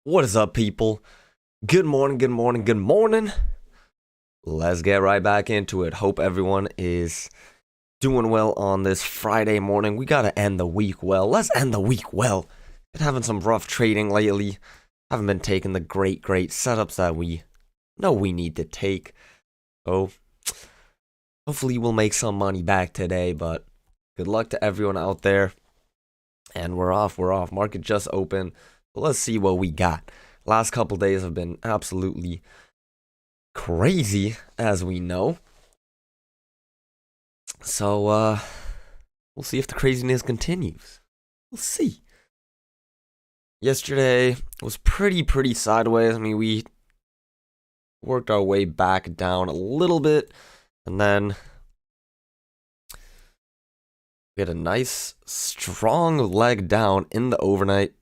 What is up, people? Good morning, good morning, good morning. Let's get right back into it. Hope everyone is doing well on this Friday morning. We gotta end the week well. Let's end the week well. Been having some rough trading lately. Haven't been taking the great setups that we know we need to take. So, hopefully we'll make some money back today, but good luck to everyone out there. And we're off. Market just opened. But let's see what we got. Last couple days have been absolutely crazy, as we know. So, we'll see if the craziness continues. We'll see. Yesterday was pretty sideways. I mean, we worked our way back down a little bit, and then we had a nice, strong leg down in the overnight,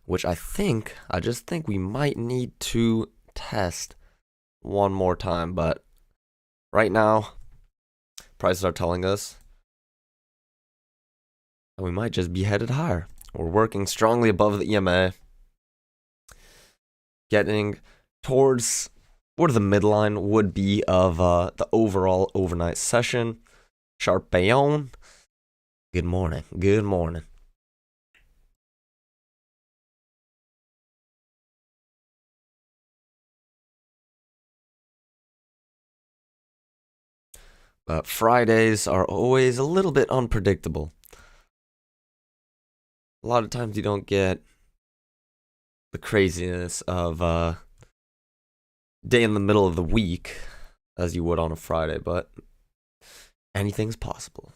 which I just think we might need to test one more time. But right now, prices are telling us that we might just be headed higher. We're working strongly above the EMA, getting towards where the midline would be of the overall overnight session. Sharp Payouts. Good morning. But Fridays are always a little bit unpredictable. A lot of times you don't get the craziness of day in the middle of the week as you would on a Friday, but anything's possible.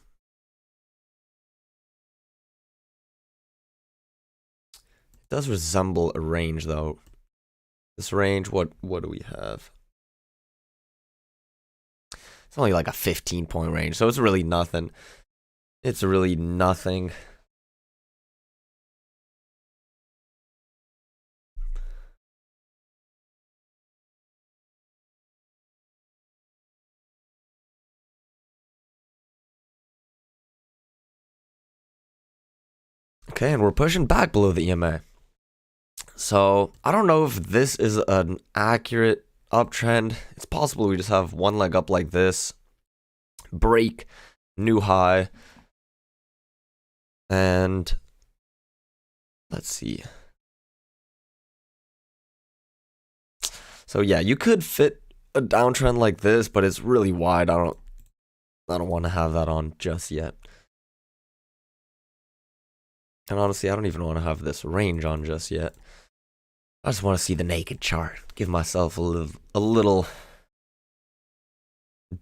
It does resemble a range, though. This range, what do we have? It's only like a 15-point range, so it's really nothing. Okay, and we're pushing back below the EMA. So, I don't know if this is an accurate uptrend. It's possible we just have one leg up like this, break, new high, and let's see. So yeah, you could fit a downtrend like this, but it's really wide. I don't want to have that on just yet. And honestly, I don't even want to have this range on just yet. I just want to see the naked chart. Give myself a little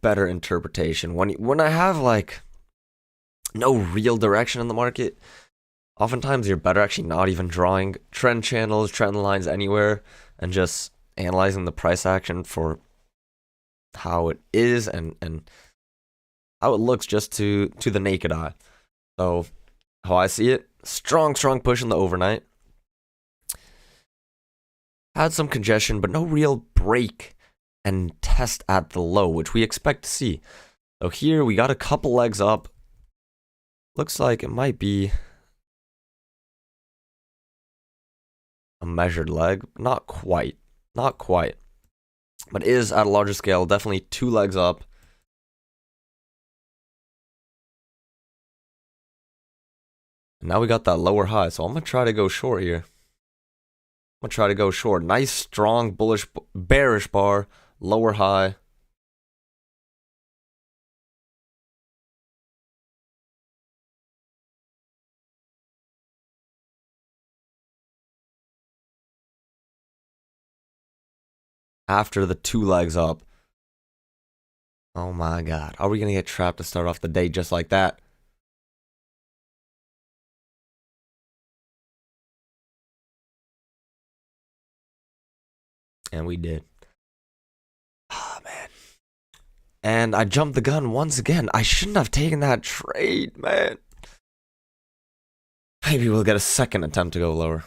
better interpretation. When I have like no real direction in the market, oftentimes you're better actually not even drawing trend channels, trend lines anywhere, and just analyzing the price action for how it is and how it looks just to the naked eye. So how I see it, strong push in the overnight. Had some congestion, but no real break and test at the low, which we expect to see. So here we got a couple legs up. Looks like it might be a measured leg. Not quite, but is at a larger scale. Definitely two legs up. And now we got that lower high, so I'm gonna try to go short here. Nice, strong, bearish bar, lower high. After the two legs up. Oh my god. Are we gonna get trapped to start off the day just like that? And we did. Ah, man. And I jumped the gun once again. I shouldn't have taken that trade, man. Maybe we'll get a second attempt to go lower.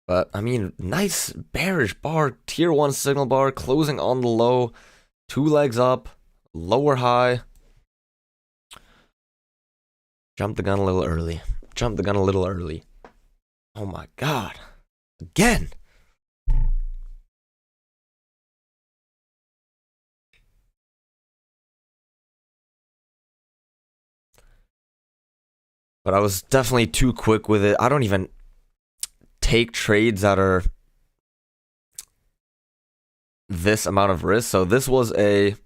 But, I mean, nice bearish bar, tier 1 signal bar, closing on the low. 2 legs up, lower high. Jumped the gun a little early. Jumped the gun a little early. Oh my god. Again. But I was definitely too quick with it. I don't even take trades that are this amount of risk. So this was a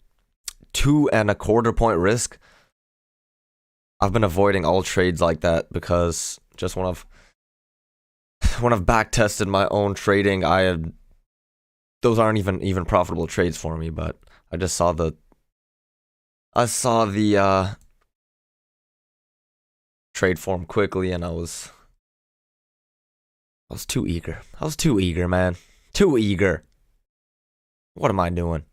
2.25 point risk. I've been avoiding all trades like that because just when I've back tested my own trading, those aren't even profitable trades for me. But I just saw the trade form quickly, and I was too eager. I was too eager, man. Too eager. What am I doing?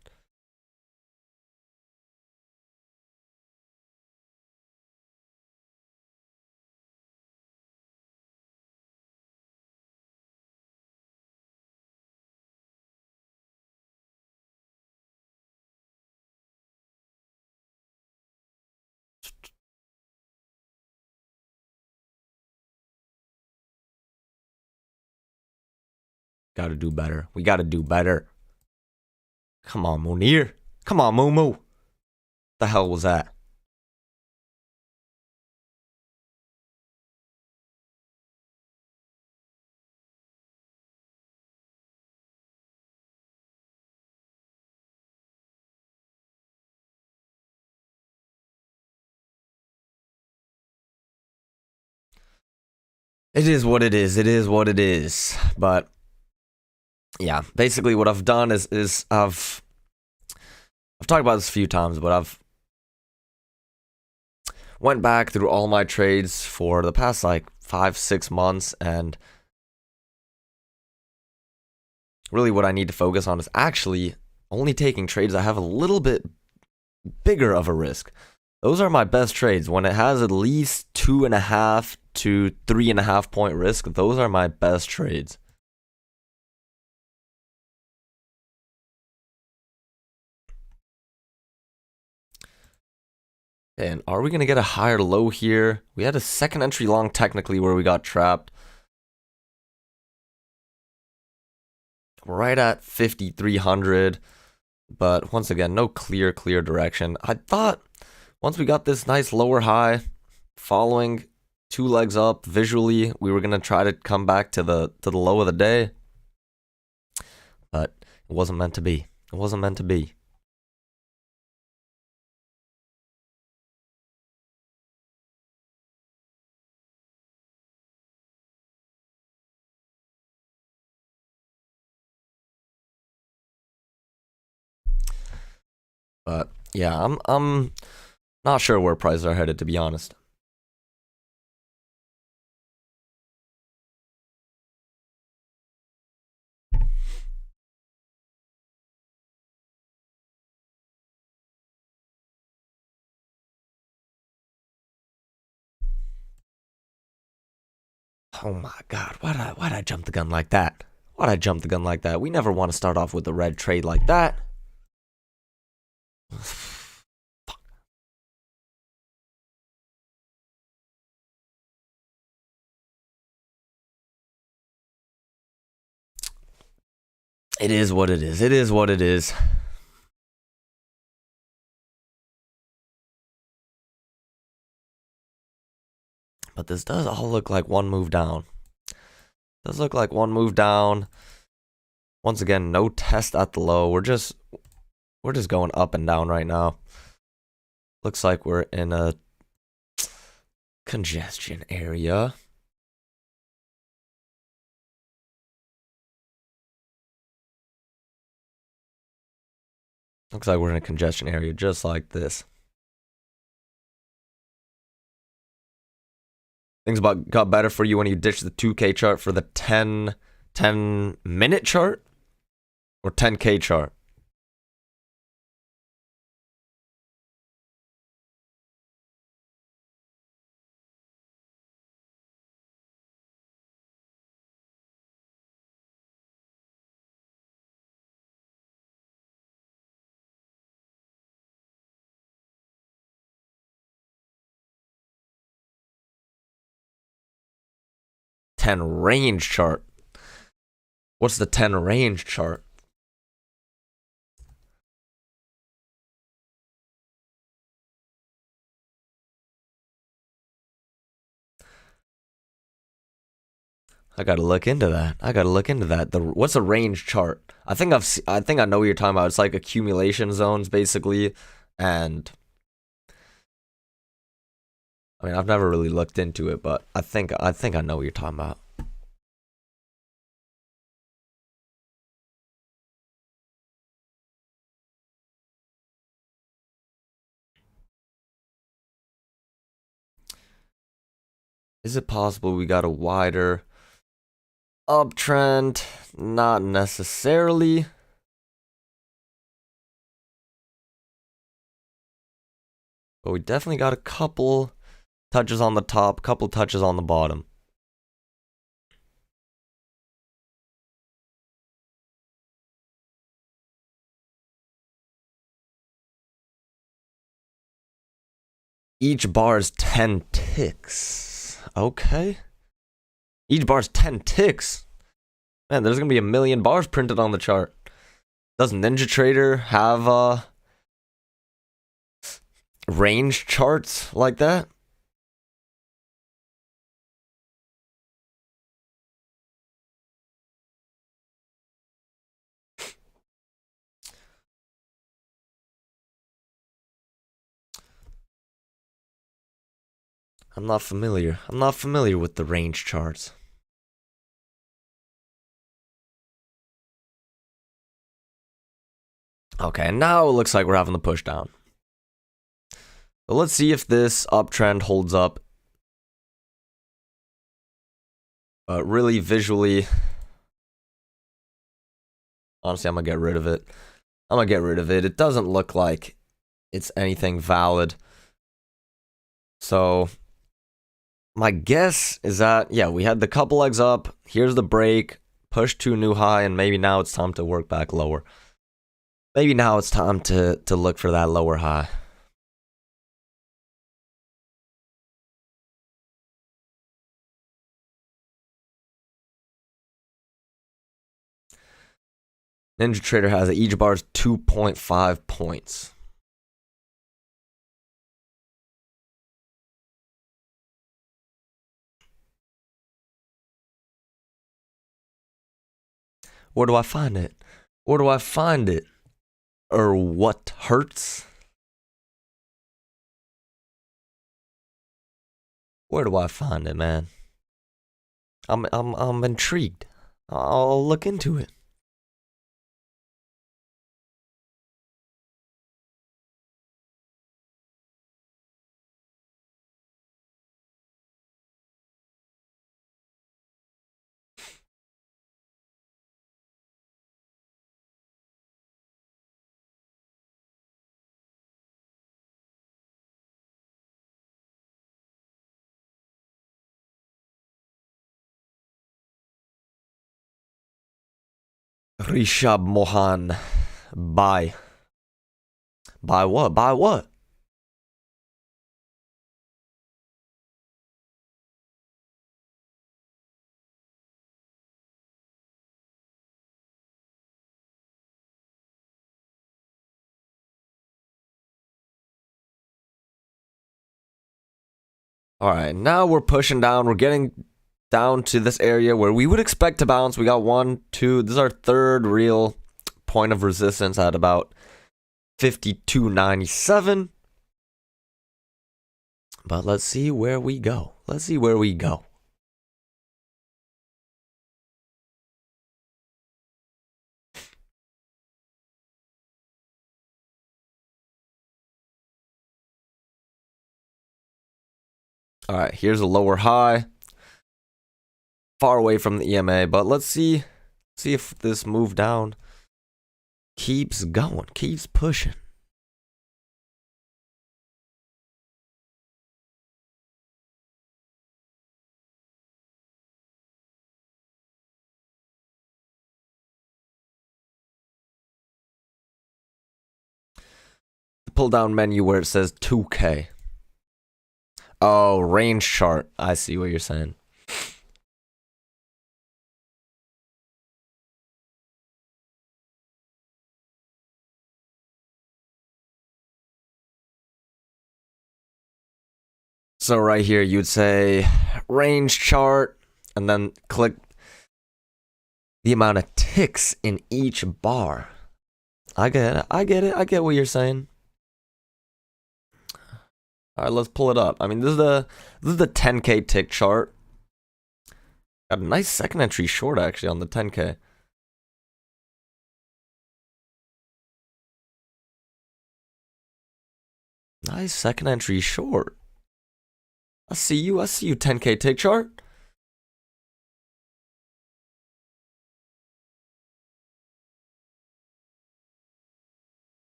Gotta do better. We gotta do better. Come on, Munir. Come on, Moo. The hell was that? It is what it is. It is what it is. But yeah, basically what I've done is I've talked about this a few times, but I've went back through all my trades for the past like 5-6 months, and really what I need to focus on is actually only taking trades that have a little bit bigger of a risk. Those are my best trades. When it has at least 2.5 to 3.5 point risk, those are my best trades. And are we going to get a higher low here? We had a second entry long technically where we got trapped. Right at 5,300. But once again, no clear direction. I thought once we got this nice lower high, following 2 legs up visually, we were going to try to come back to the low of the day. But it wasn't meant to be. It wasn't meant to be. But yeah, I'm not sure where prices are headed, to be honest. Oh my god, why'd I jump the gun like that? Why'd I jump the gun like that? We never want to start off with a red trade like that. It is what it is. It is what it is. But this does all look like one move down. Does look like one move down. Once again, no test at the low. We're just going up and down right now. Looks like we're in a congestion area. Looks like we're in a congestion area just like this. Things got better for you when you ditched the 2K chart for the 10 minute chart or 10K chart. 10 range chart. What's the 10 range chart? I gotta look into that. What's a range chart? I think I know what you're talking about. It's like accumulation zones, basically, and I mean I've never really looked into it, but I think I know what you're talking about. Is it possible we got a wider uptrend? Not necessarily. But we definitely got a couple touches on the top, couple touches on the bottom. Each bar is 10 ticks. Okay. Each bar is 10 ticks. Man, there's gonna be 1,000,000 bars printed on the chart. Does NinjaTrader have range charts like that? I'm not familiar. I'm not familiar with the range charts. Okay, now it looks like we're having the push down. So let's see if this uptrend holds up. But really visually, honestly, I'm gonna get rid of it. It doesn't look like it's anything valid. So my guess is that, yeah, we had the couple legs up. Here's the break, push to a new high, and maybe now it's time to work back lower. Maybe now it's time to look for that lower high. NinjaTrader has it. Each bar is 2.5 points. Where do I find it? Where do I find it? Or what hurts? Where do I find it, man? I'm intrigued. I'll look into it. Rishab Mohan. Buy. Buy what? Buy what? Alright, now we're pushing down. We're getting down to this area where we would expect to bounce. We got 1, 2. This is our third real point of resistance at about 52.97. But let's see where we go. Alright, here's a lower high. Far away from the EMA, but let's see if this move down keeps going, keeps pushing. Pull down menu where it says 2K. Oh, range chart. I see what you're saying. So right here, you'd say range chart, and then click the amount of ticks in each bar. I get it. I get what you're saying. All right, let's pull it up. I mean, this is the 10K tick chart. Got a nice second entry short actually on the 10K. Nice second entry short. I see you 10K tick chart.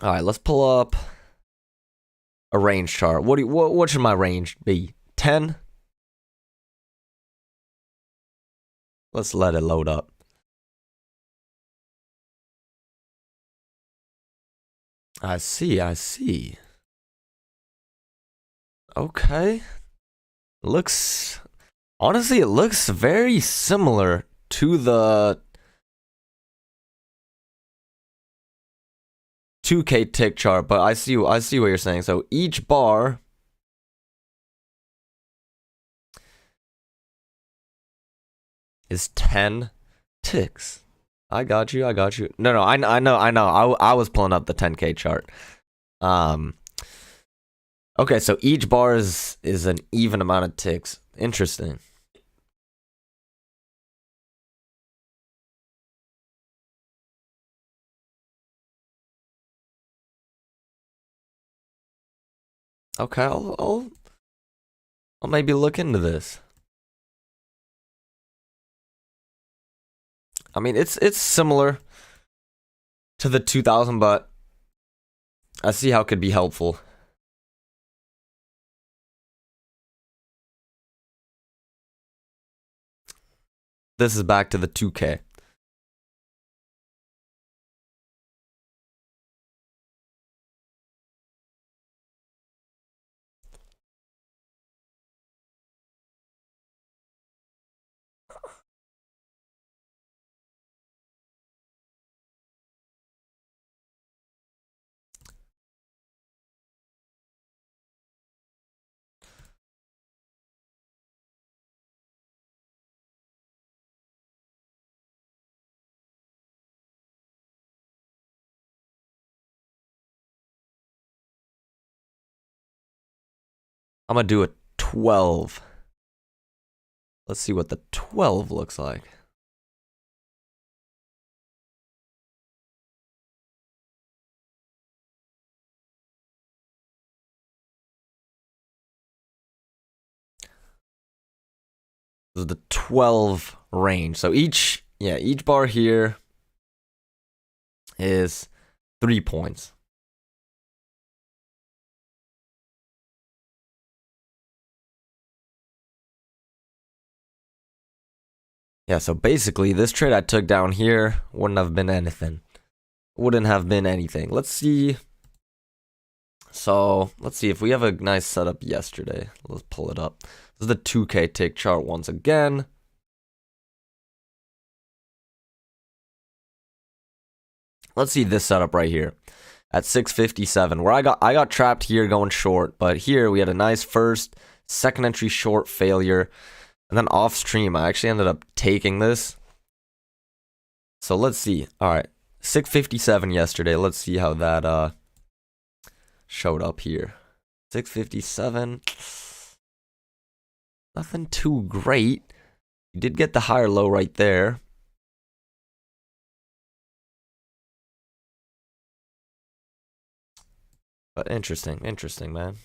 All right, let's pull up a range chart. What should my range be? 10? Let's let it load up. I see. Okay. Honestly, it looks very similar to the 2K tick chart, but I see what you're saying. So each bar is 10 ticks. I got you. No, I know. I was pulling up the 10K chart. Okay, so each bar is an even amount of ticks. Interesting. Okay, I'll maybe look into this. I mean, it's similar to the 2000, but I see how it could be helpful. This is back to the 2K. I'm gonna do a 12. Let's see what the 12 looks like. This is the 12 range. So each bar here is 3 points. Yeah, so basically this trade I took down here wouldn't have been anything. Let's see. So let's see if we have a nice setup yesterday. Let's pull it up. This is the 2K tick chart once again. Let's see this setup right here at 657, where I got trapped here going short, but here we had a nice second entry short failure, and then off stream I actually ended up taking this. So let's see. All right, 657 yesterday. Let's see how that showed up here. 657. Nothing too great. You did get the higher low right there. But interesting, man.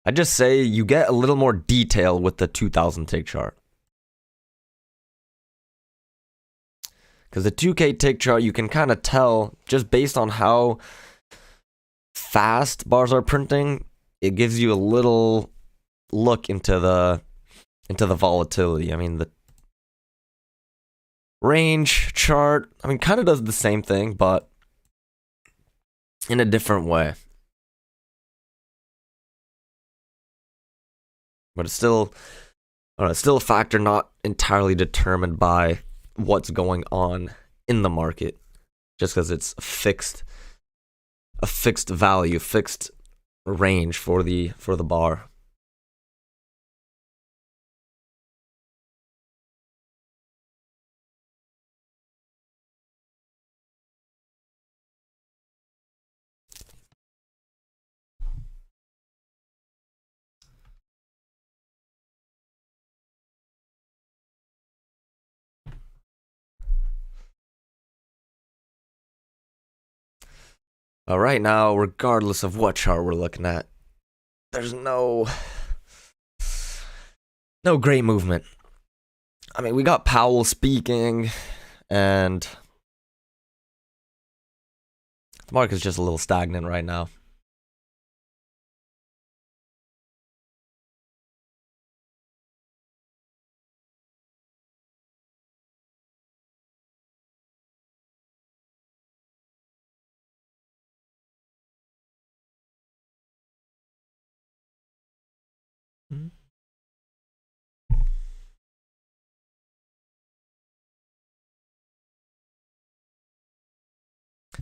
I just say you get a little more detail with the 2000 tick chart. Because the 2K tick chart, you can kind of tell just based on how fast bars are printing, it gives you a little look into the volatility. I mean, the range chart, I mean, kind of does the same thing, but in a different way. But it's still a factor not entirely determined by what's going on in the market, just because it's a fixed a fixed value, fixed range for the bar. All right, now regardless of what chart we're looking at, there's no great movement. I mean, we got Powell speaking, and the market's just a little stagnant right now.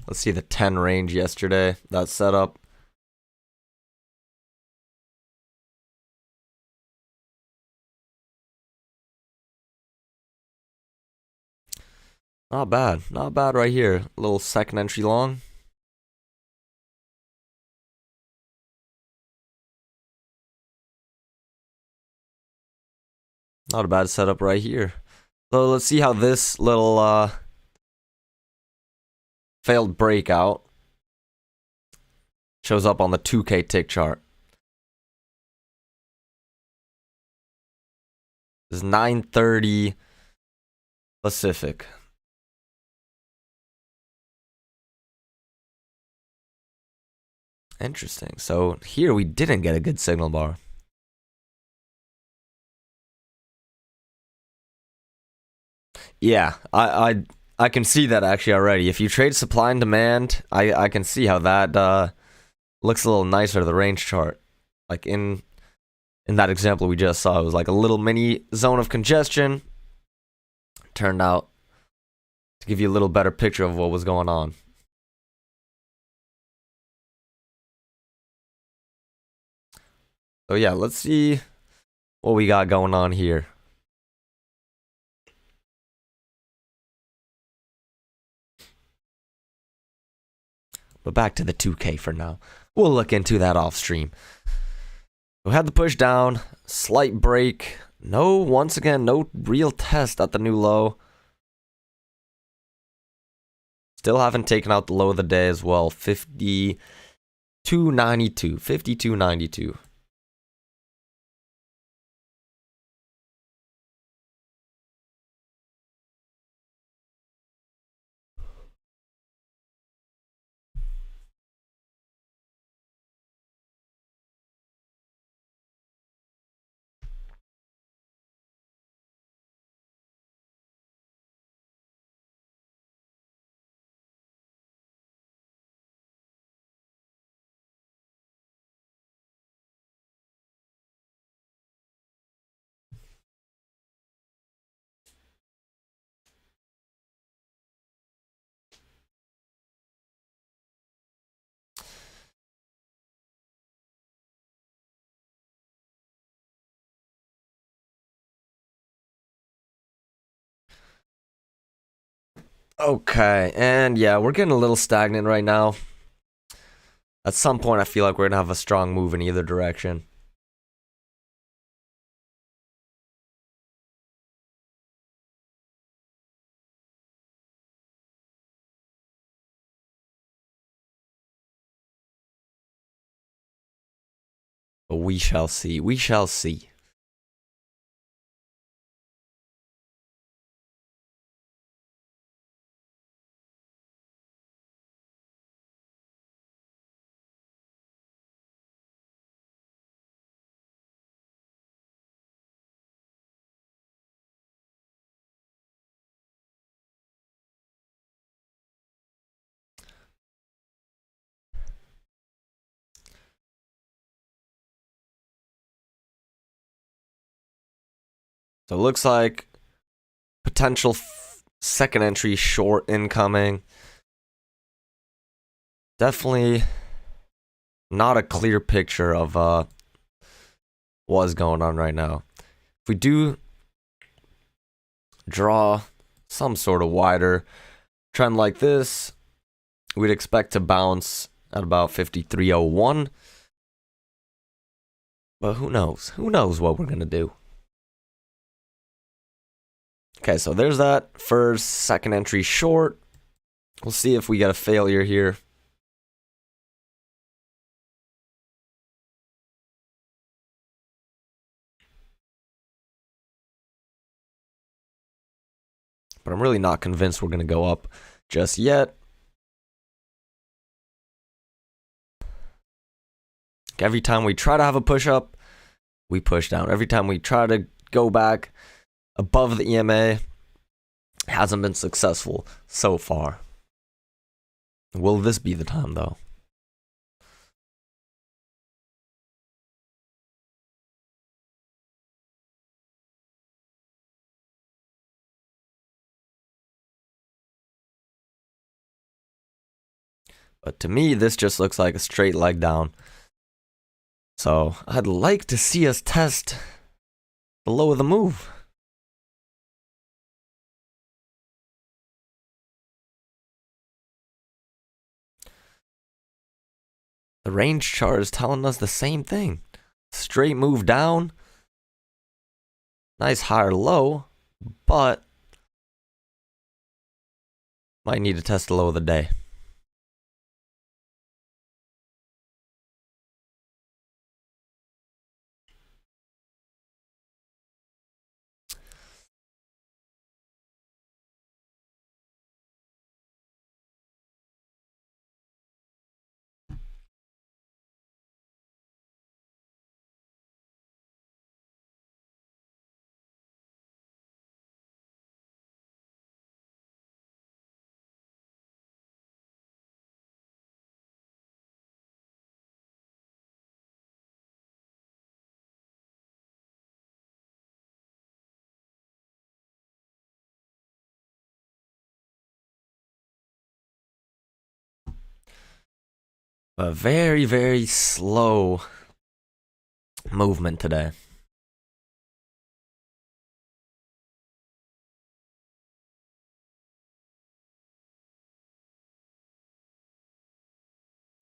Let's see the 10 range yesterday. That setup. Not bad. Not bad right here. A little second entry long. Not a bad setup right here. So let's see how this little failed breakout shows up on the 2K tick chart. This is 9:30 Pacific. Interesting. So here we didn't get a good signal bar. Yeah, I can see that actually already. If you trade supply and demand, I can see how that looks a little nicer, the range chart. Like in that example we just saw, it was like a little mini zone of congestion. Turned out to give you a little better picture of what was going on. So yeah, let's see what we got going on here. But back to the 2K for now. We'll look into that off stream. We had the push down, slight break. No, once again, no real test at the new low. Still haven't taken out the low of the day as well. 52.92. 52.92. Okay, and yeah, we're getting a little stagnant right now. At some point, I feel like we're going to have a strong move in either direction. But we shall see. We shall see. So it looks like potential second entry short incoming. definitely not a clear picture of what's going on right now. If we do draw some sort of wider trend like this, we'd expect to bounce at about 53.01. But who knows? Who knows what we're going to do? Okay, so there's that first, second entry short. We'll see if we get a failure here. But I'm really not convinced we're going to go up just yet. Every time we try to have a push up, we push down. Every time we try to go back above the EMA, it hasn't been successful so far. Will this be the time, though? But to me, this just looks like a straight leg down. So I'd like to see us test the low of the move. The range chart is telling us the same thing. Straight move down. Nice higher low, but might need to test the low of the day. A very, very slow movement today.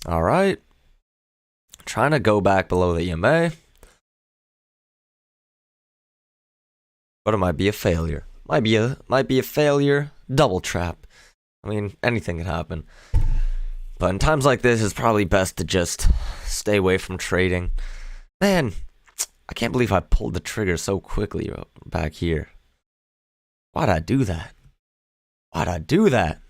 All right. Trying to go back below the EMA. But it might be a failure. Might be a failure. Double trap. I mean, anything could happen. But in times like this, it's probably best to just stay away from trading. Man, I can't believe I pulled the trigger so quickly back here. Why'd I do that? Why'd I do that?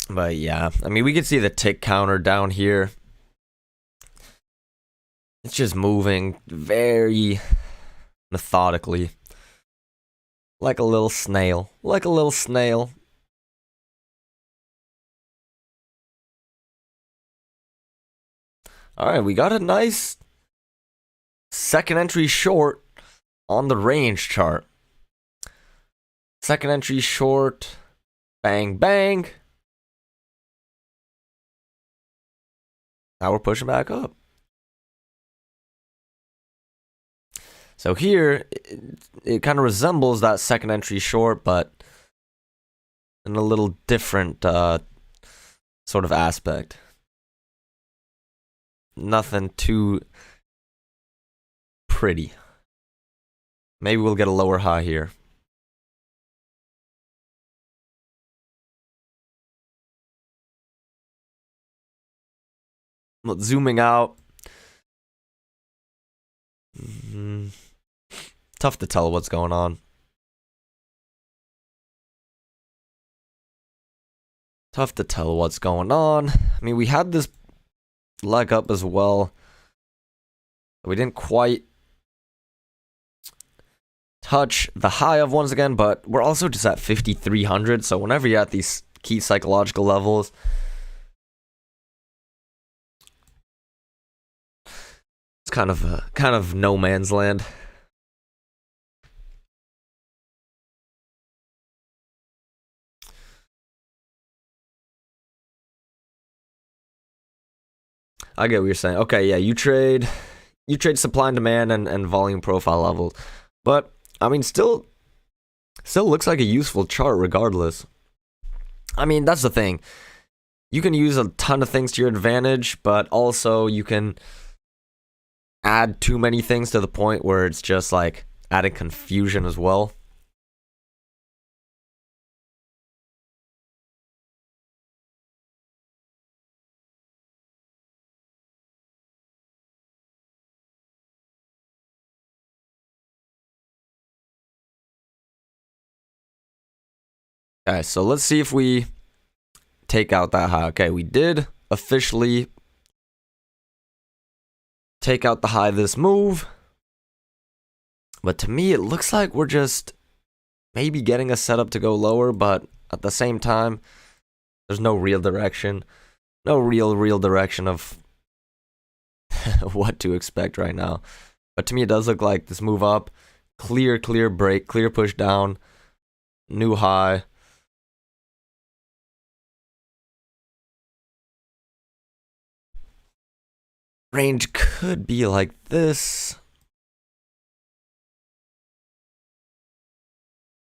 But yeah, I mean, we can see the tick counter down here. It's just moving very methodically. Like a little snail. Like a little snail. Alright, we got a nice second entry short on the range chart. Second entry short. Bang, bang. Now we're pushing back up. So here, it kind of resembles that second entry short, but in a little different sort of aspect. Nothing too pretty. Maybe we'll get a lower high here. Zooming out, Tough to tell what's going on. Tough to tell what's going on. I mean, we had this leg up as well. We didn't quite touch the high of once again, but we're also just at 5,300. So whenever you're at these key psychological levels, it's kind of no man's land. I get what you're saying. Okay, yeah, you trade supply and demand and volume profile levels. But I mean still looks like a useful chart regardless. I mean, that's the thing. You can use a ton of things to your advantage, but also you can add too many things to the point where it's just like adding confusion as well. Okay, so let's see if we take out that high. Okay, we did officially take out the high this move. But to me, it looks like we're just maybe getting a setup to go lower, but at the same time, there's no real direction. No real direction of what to expect right now. But to me, it does look like this move up, clear break, clear push down, new high. Range could be like this.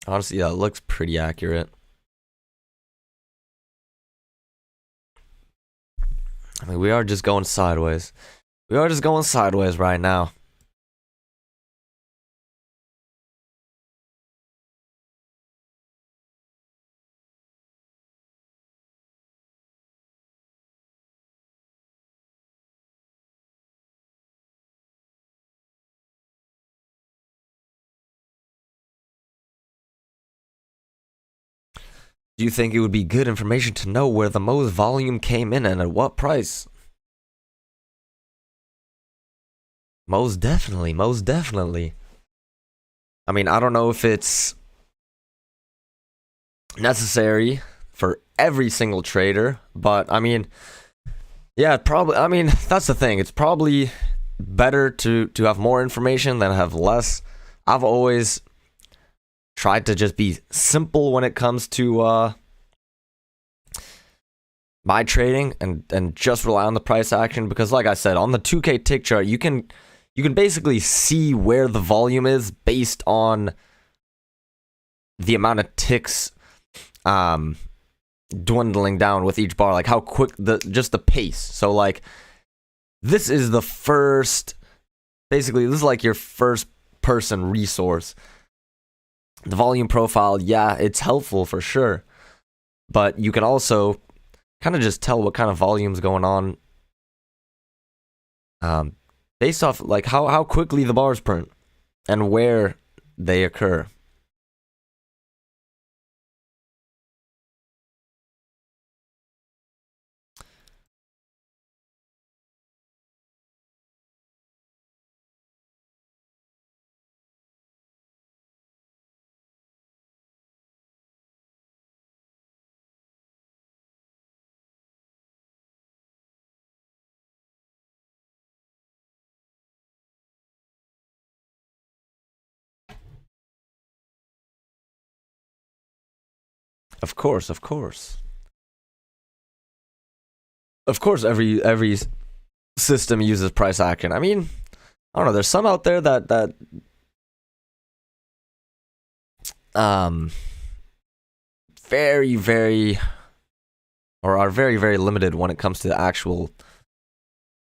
Honestly, yeah, it looks pretty accurate. I mean, we are just going sideways. We are just going sideways right now. Do you think it would be good information to know where the most volume came in and at what price? Most definitely, most definitely. I mean, I don't know if it's necessary for every single trader, but I mean, yeah, probably. I mean, that's the thing. It's probably better to have more information than have less. I've always tried to just be simple when it comes to my trading and just rely on the price action, because like I said, on the 2K tick chart, you can basically see where the volume is based on the amount of ticks dwindling down with each bar, like how quick just the pace. So like this is the first, basically this is like your first person resource. The volume profile, yeah, it's helpful for sure, but you can also kind of just tell what kind of volume's going on based off like how quickly the bars print and where they occur. Of course, every system uses price action. I mean, I don't know. There's some out there that very or are very limited when it comes to the actual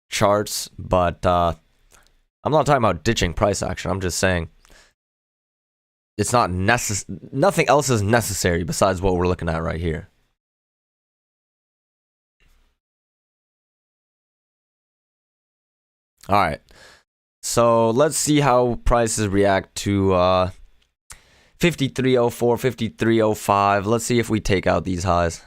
charts. But I'm not talking about ditching price action. I'm just saying it's not nothing else is necessary besides what we're looking at right here. All right. So let's see how prices react to 53.04, 53.05. Let's see if we take out these highs.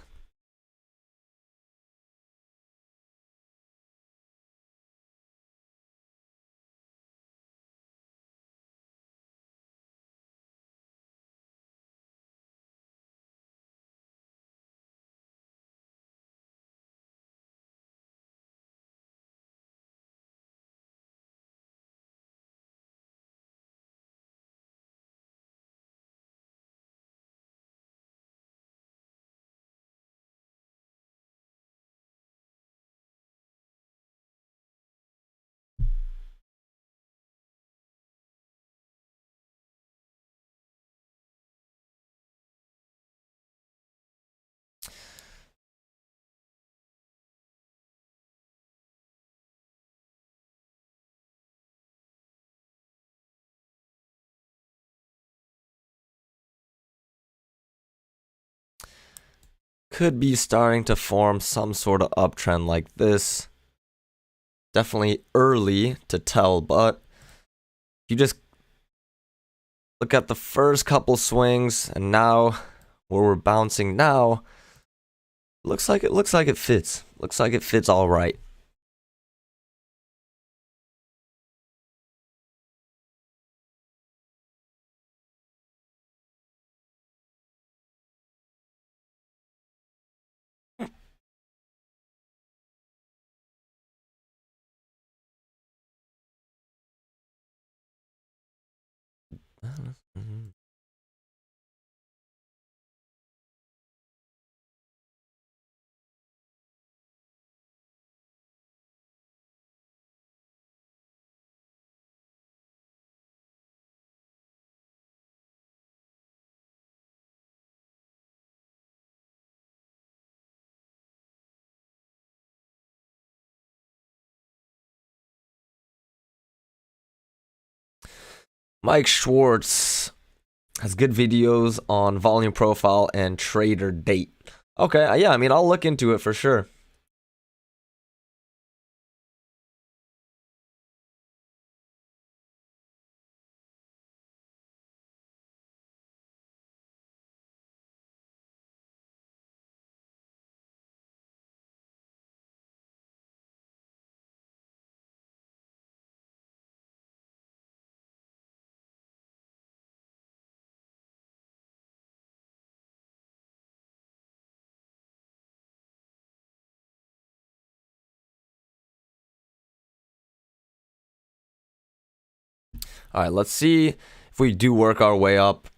Could be starting to form some sort of uptrend like this. Definitely early to tell, but you just look at the first couple swings and now where we're bouncing now, looks like it fits. Looks like it fits all right. Mike Schwartz has good videos on volume profile and trader date. Okay, yeah, I mean, I'll look into it for sure. All right, let's see if we do work our way up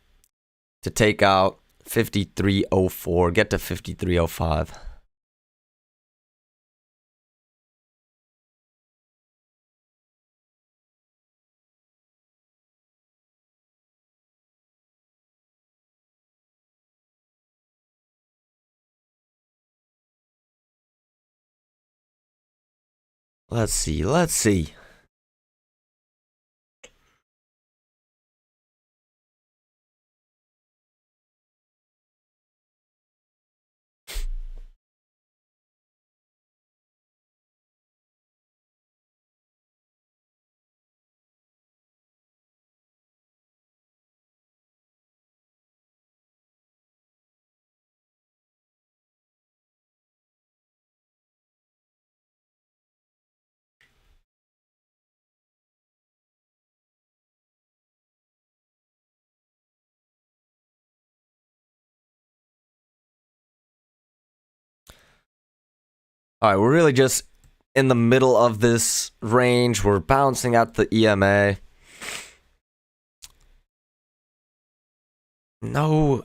to take out 53.04, get to 53.05. Let's see. All right, we're really just in the middle of this range. We're bouncing at the EMA. No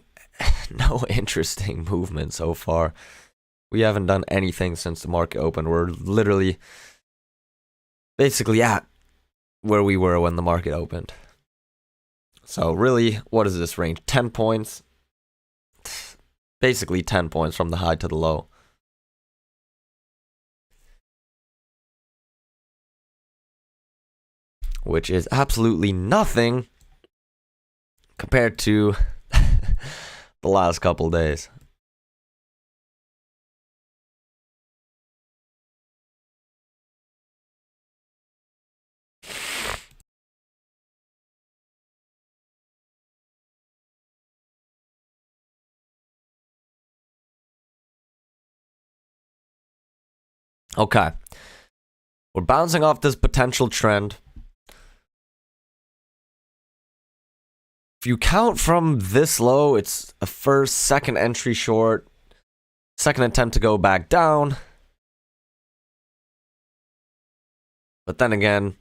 interesting movement so far. We haven't done anything since the market opened. We're literally basically at where we were when the market opened. So really, what is this range? 10 points? Basically 10 points from the high to the low. Which is absolutely nothing compared to the last couple days. Okay. We're bouncing off this potential trend. If you count from this low, it's a first, second entry short, second attempt to go back down. But then again,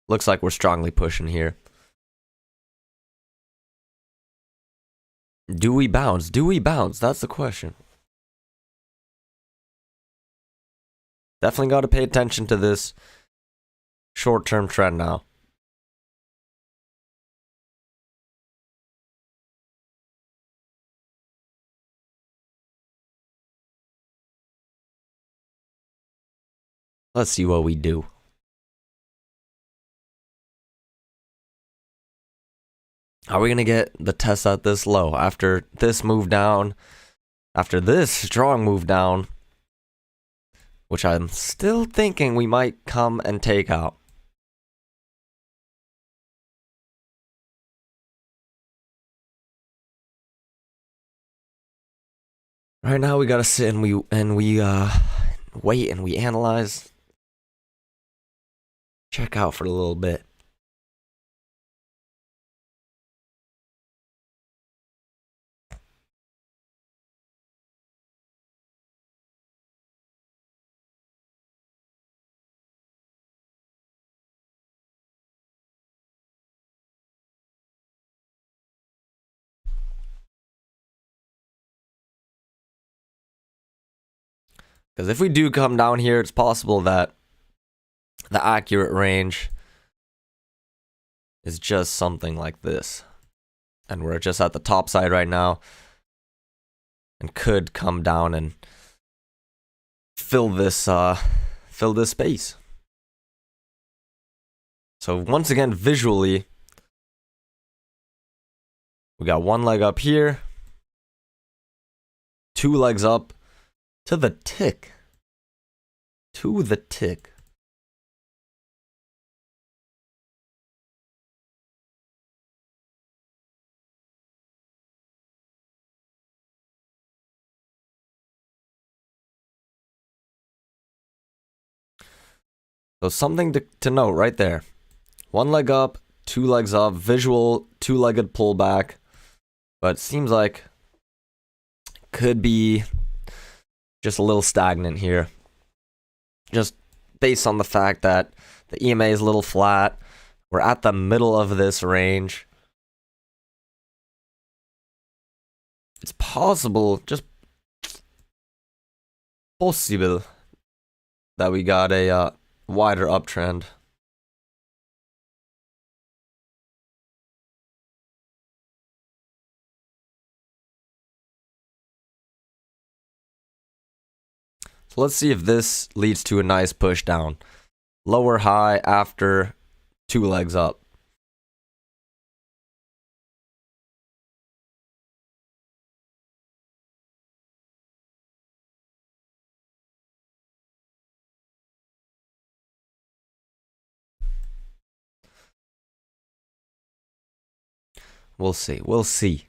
looks like we're strongly pushing here. Do we bounce? Do we bounce? That's the question. Definitely got to pay attention to this short-term trend now. Let's see what we do. Are we going to get the test at this low after this move down? After this strong move down, which I'm still thinking we might come and take out. Right now we gotta sit and we wait and we analyze. Check out for a little bit. Because if we do come down here, it's possible that the accurate range is just something like this. And we're just at the top side right now. And could come down and fill this space. So once again, visually, we got one leg up here, two legs up to the tick. To the tick. So something to note right there. One leg up, two legs up, visual two-legged pullback. But it seems like could be just a little stagnant here. Just based on the fact that the EMA is a little flat. We're at the middle of this range. It's possible, just possible, that we got a wider uptrend. So let's see if this leads to a nice push down. Lower high after two legs up. We'll see. We'll see.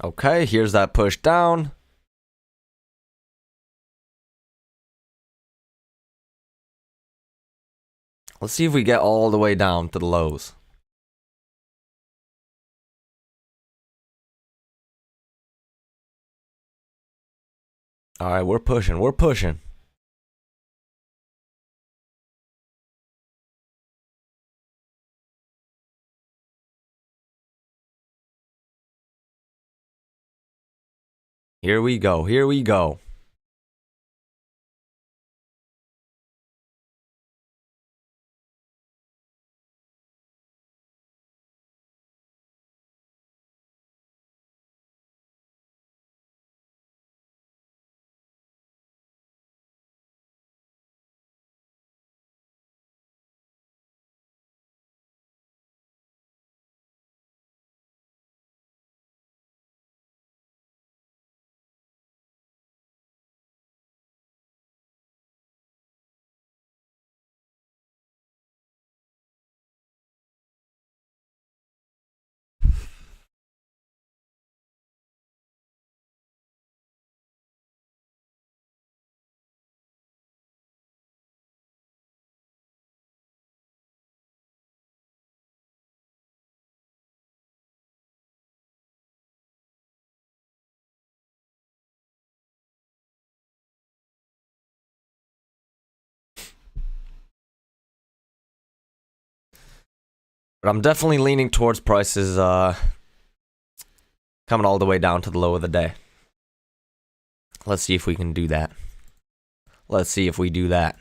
Okay, here's that push down. Let's see if we get all the way down to the lows. All right, we're pushing. We're pushing. Here we go. Here we go. But I'm definitely leaning towards prices coming all the way down to the low of the day. Let's see if we can do that. Let's see if we do that.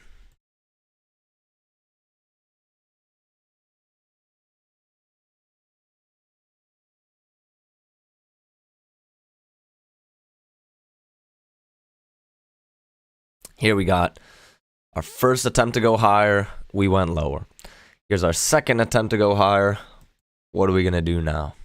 Here we got our first attempt to go higher. We went lower. Here's our second attempt to go higher. What are we going to do now?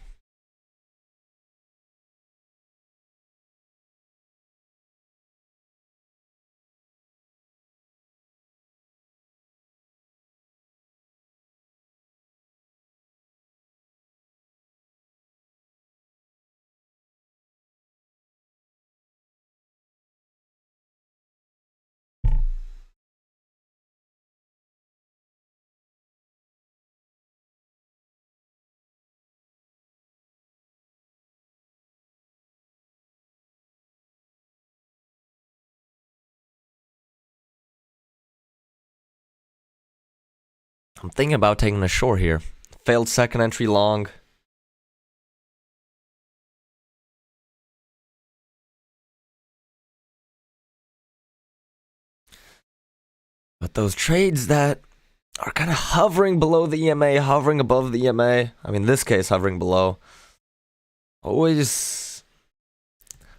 I'm thinking about taking a short here. Failed second entry long. But those trades that are kind of hovering below the EMA, hovering above the EMA, I mean, in this case, hovering below, always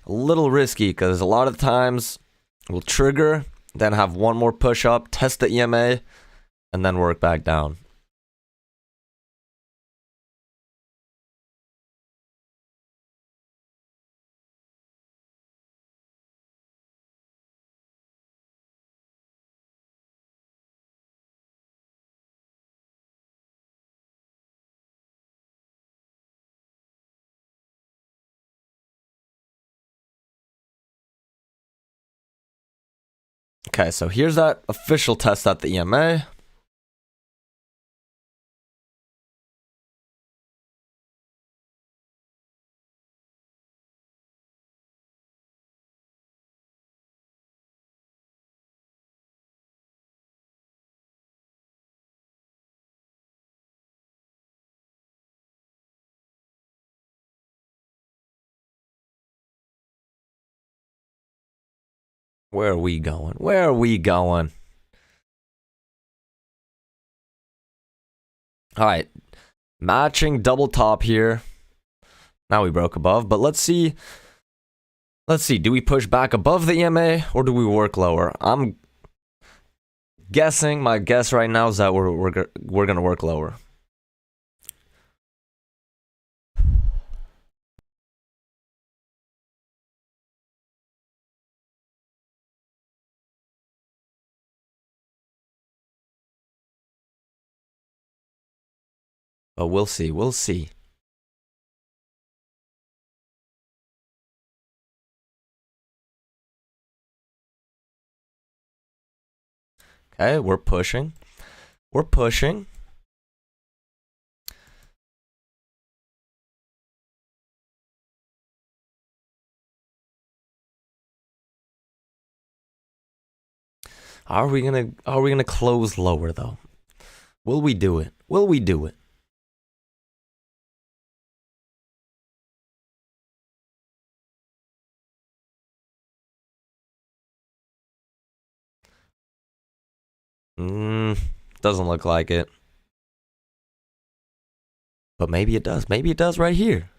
a little risky because a lot of times we'll trigger, then have one more push up, test the EMA, and then work back down. Okay, so here's that official test at the EMA. Where are we going? Where are we going? All right, matching double top here. Now we broke above, but let's see. Let's see, do we push back above the EMA or do we work lower? I'm guessing, my guess right now is that we're going to work lower. But we'll see, we'll see. Okay, we're pushing. We're pushing. Are we gonna close lower though? Will we do it? Will we do it? Doesn't look like it. But maybe it does. Maybe it does right here.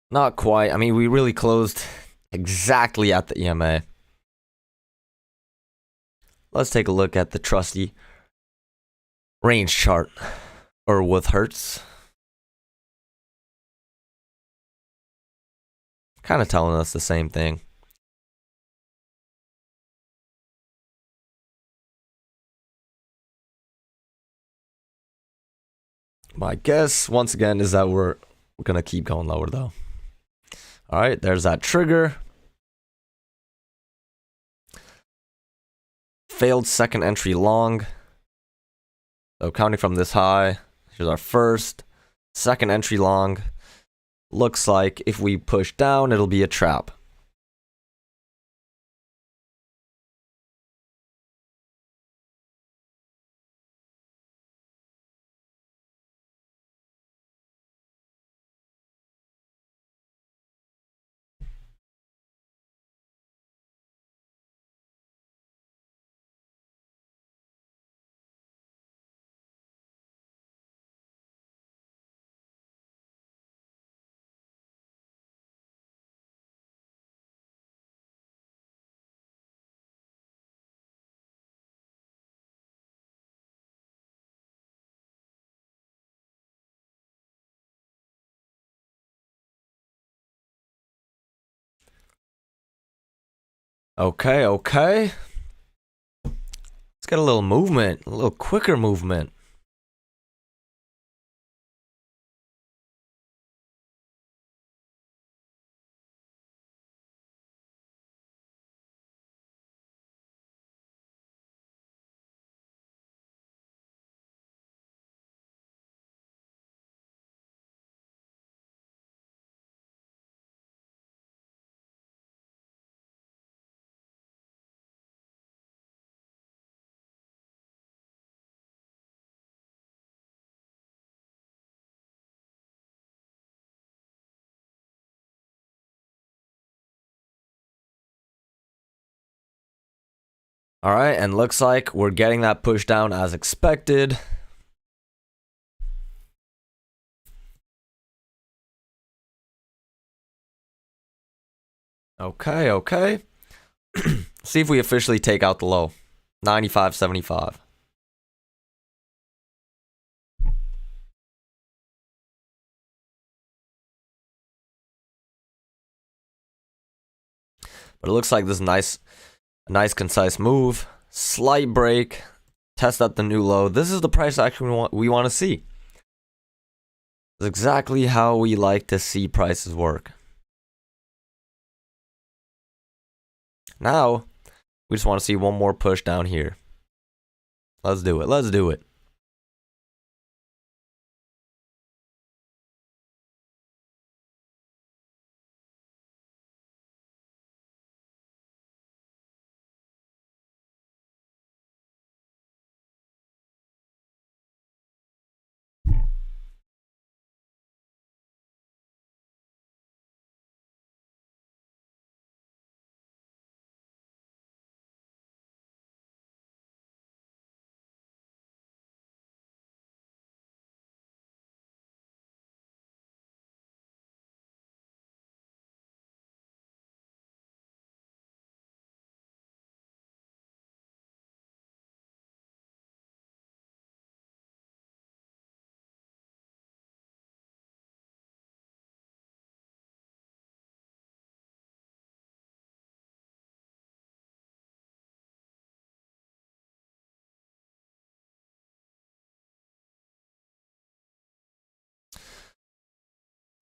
Not quite. I mean, we really closed exactly at the EMA. Let's take a look at the trusty range chart, or with Hertz. Kind of telling us the same thing. My guess, once again, is that we're going to keep going lower, though. All right, there's that trigger. Failed second entry long. So counting from this high, here's our first. Second entry long. Looks like if we push down, it'll be a trap. Okay, okay. Let's get a little movement, a little quicker movement. All right, and looks like we're getting that push down as expected. Okay, okay. See if we officially take out the low. 95.75. But it looks like this is nice concise move. Slight break. Test at the new low. This is the price action we want to see. It's exactly how we like to see prices work. Now, we just want to see one more push down here. Let's do it. Let's do it.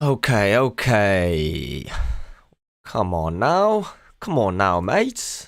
Okay, okay. Come on now. Come on now, mates.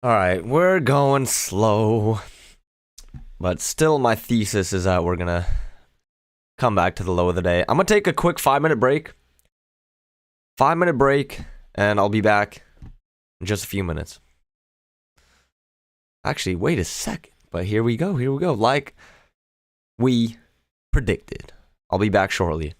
All right, we're going slow. But still, my thesis is that we're going to come back to the low of the day. I'm going to take a quick 5-minute break. 5-minute break, and I'll be back in just a few minutes. Actually, wait a second. But here we go. Here we go. Like we predicted. I'll be back shortly.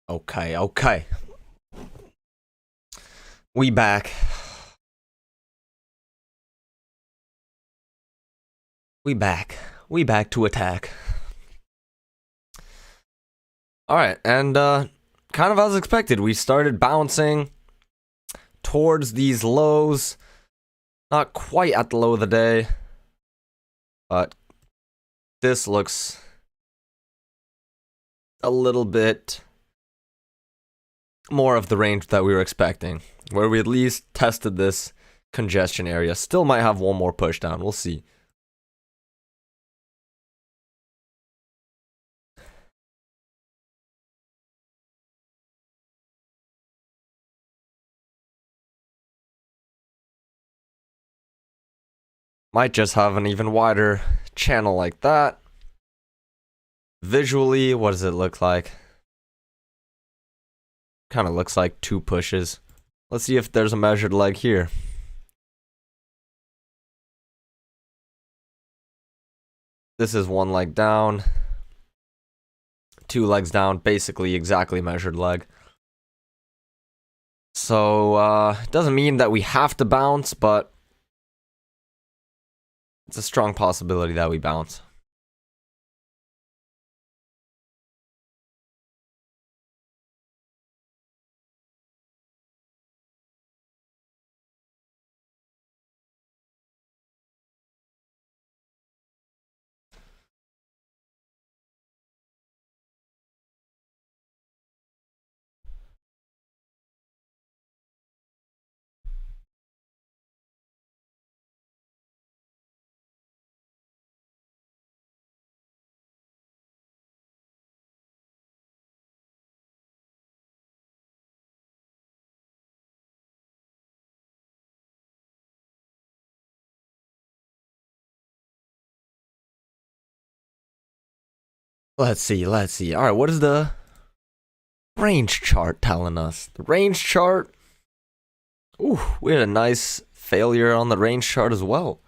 Okay. We back. We back to attack. Alright, and kind of as expected, we started bouncing towards these lows. Not quite at the low of the day, but this looks a little bit more of the range that we were expecting, where we at least tested this congestion area. Still might have one more push down, we'll see. Might just have an even wider channel like that. Visually, what does it look like? Kind of looks like two pushes. Let's see if there's a measured leg here. This is one leg down, two legs down, basically exactly measured leg. So, it doesn't mean that we have to bounce, but it's a strong possibility that we bounce. Let's see. Alright, what is the range chart telling us? The range chart. Ooh, we had a nice failure on the range chart as well.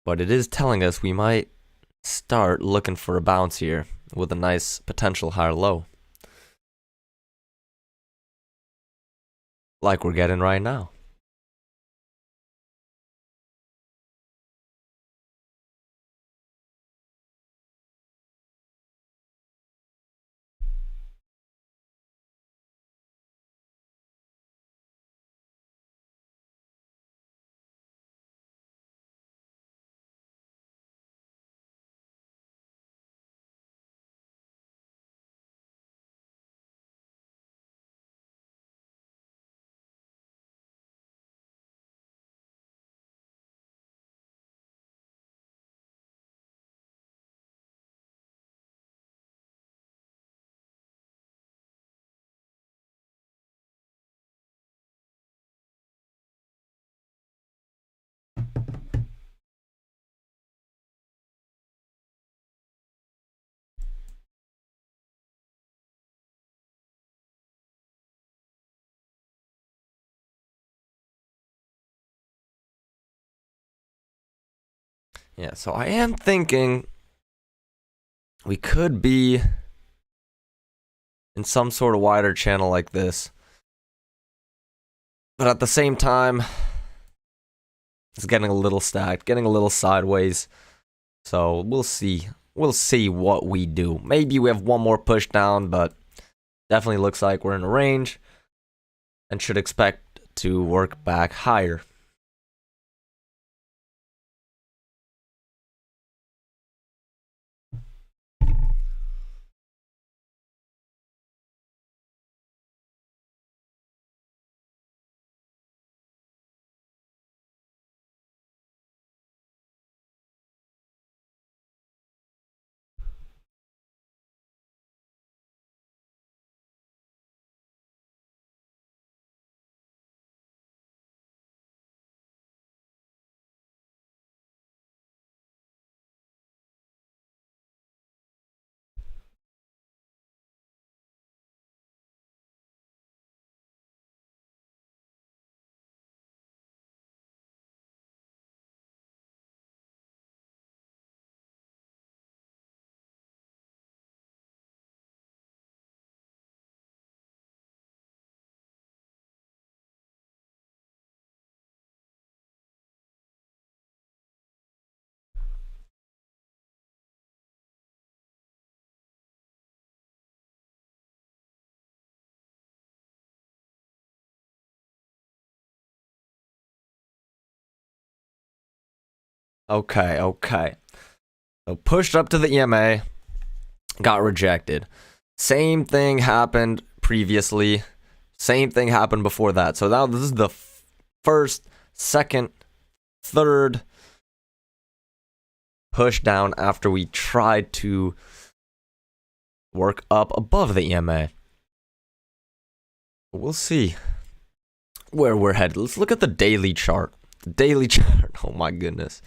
But it is telling us we might start looking for a bounce here with a nice potential higher low. Like we're getting right now. Yeah, so I am thinking we could be in some sort of wider channel like this. But at the same time, it's getting a little stacked, getting a little sideways. So we'll see. We'll see what we do. Maybe we have one more push down, but definitely looks like we're in a range and should expect to work back higher. Okay. So pushed up to the EMA, got rejected. Same thing happened previously. Same thing happened before that. So now this is the first, second, third push down after we tried to work up above the EMA. We'll see where we're headed. Let's look at the daily chart. The daily chart. Oh my goodness.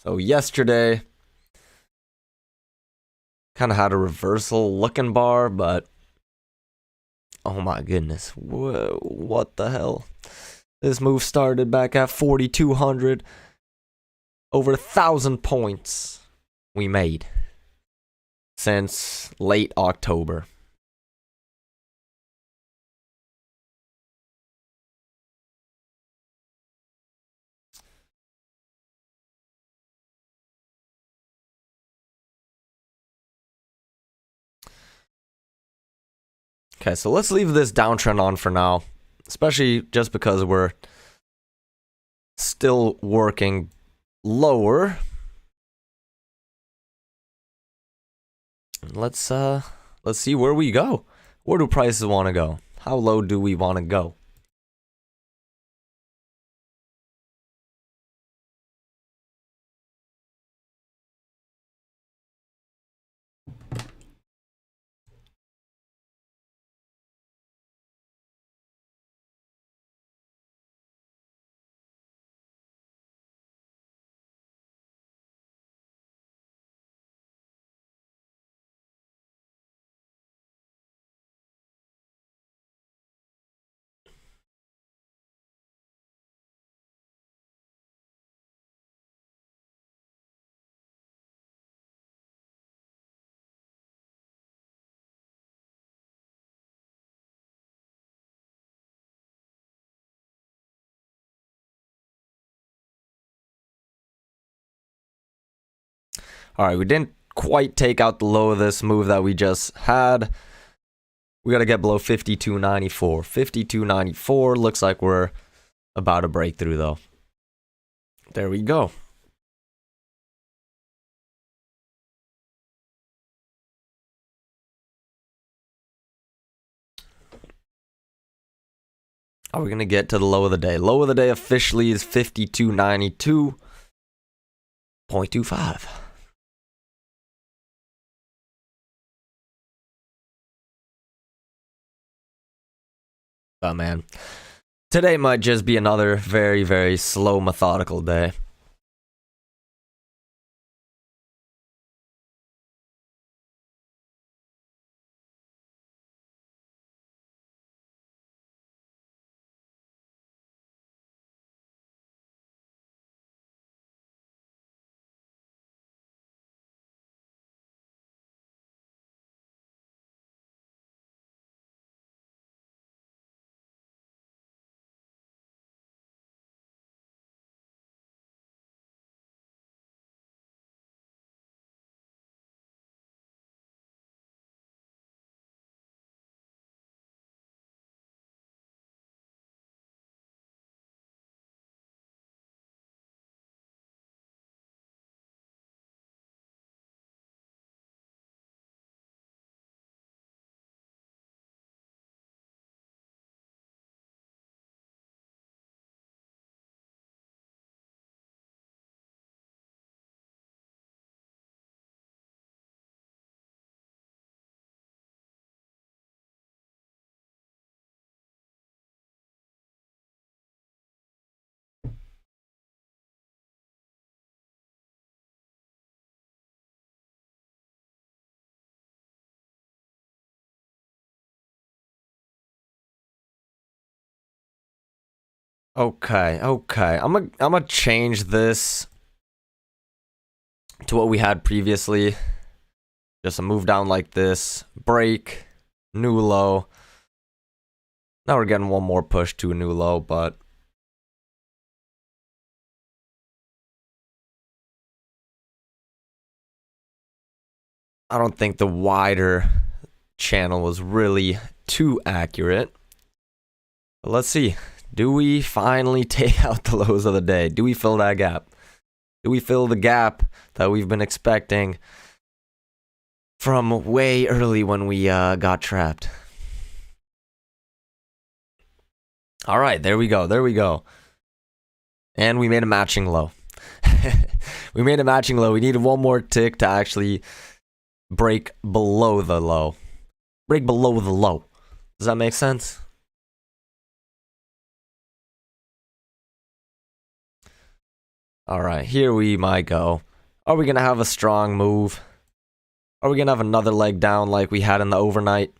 So yesterday, kind of had a reversal looking bar, but oh my goodness. Whoa, what the hell? This move started back at 4,200. Over 1,000 points we made since late October. Okay, so let's leave this downtrend on for now, especially just because we're still working lower. Let's see where we go. Where do prices want to go? How low do we want to go? All right, we didn't quite take out the low of this move that we just had. We got to get below 52.94. 52.94 looks like we're about to break through though. There we go. Are we going to get to the low of the day? Low of the day officially is 52.92.25. Oh man, today might just be another very, very slow, methodical day. Okay. I'm gonna change this to what we had previously. Just a move down like this, break, new low. Now we're getting one more push to a new low, but I don't think the wider channel was really too accurate. But let's see. Do we finally take out the lows of the day? Do we fill that gap? Do we fill the gap that we've been expecting from way early when we got trapped? All right, there we go. There we go. And we made a matching low. We made a matching low. We needed one more tick to actually break below the low. Break below the low. Does that make sense? All right, here we might go. Are we going to have a strong move? Are we going to have another leg down like we had in the overnight?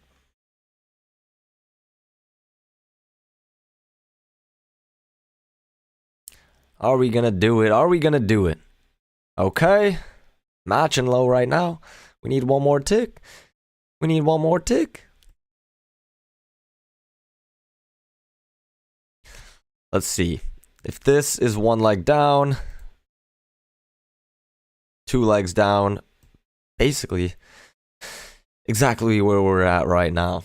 Are we going to do it? Are we going to do it? Okay. Matching low right now. We need one more tick. We need one more tick. Let's see. If this is one leg down, two legs down, basically exactly where we're at right now.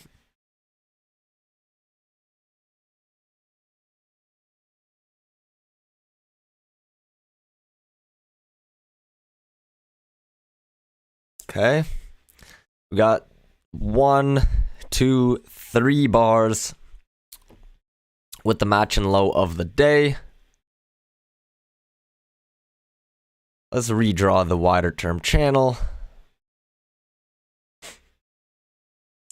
Okay. We got 1, 2, 3 bars with the matching low of the day. Let's redraw the wider term channel.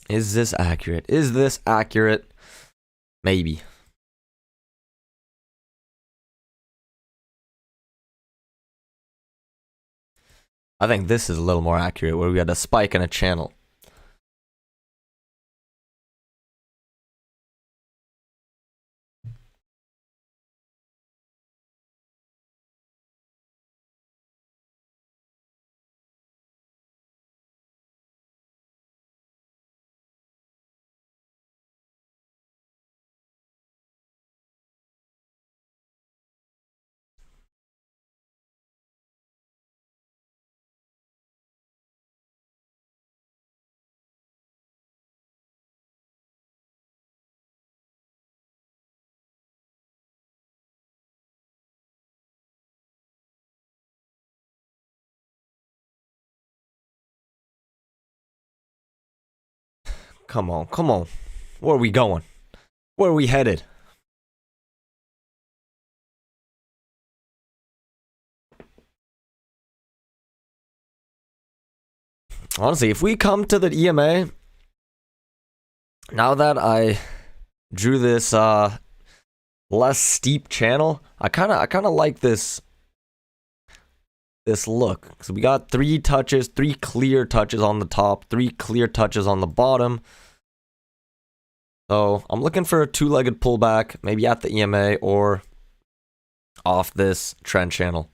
Is this accurate? Is this accurate? Maybe. I think this is a little more accurate, where we got a spike in a channel. Come on, come on. Where are we going? Where are we headed? Honestly, if we come to the EMA, now that I drew this less steep channel, I kind of like this look. So we got 3 touches, 3 clear touches on the top, 3 clear touches on the bottom. So I'm looking for a 2-legged pullback, maybe at the EMA or off this trend channel.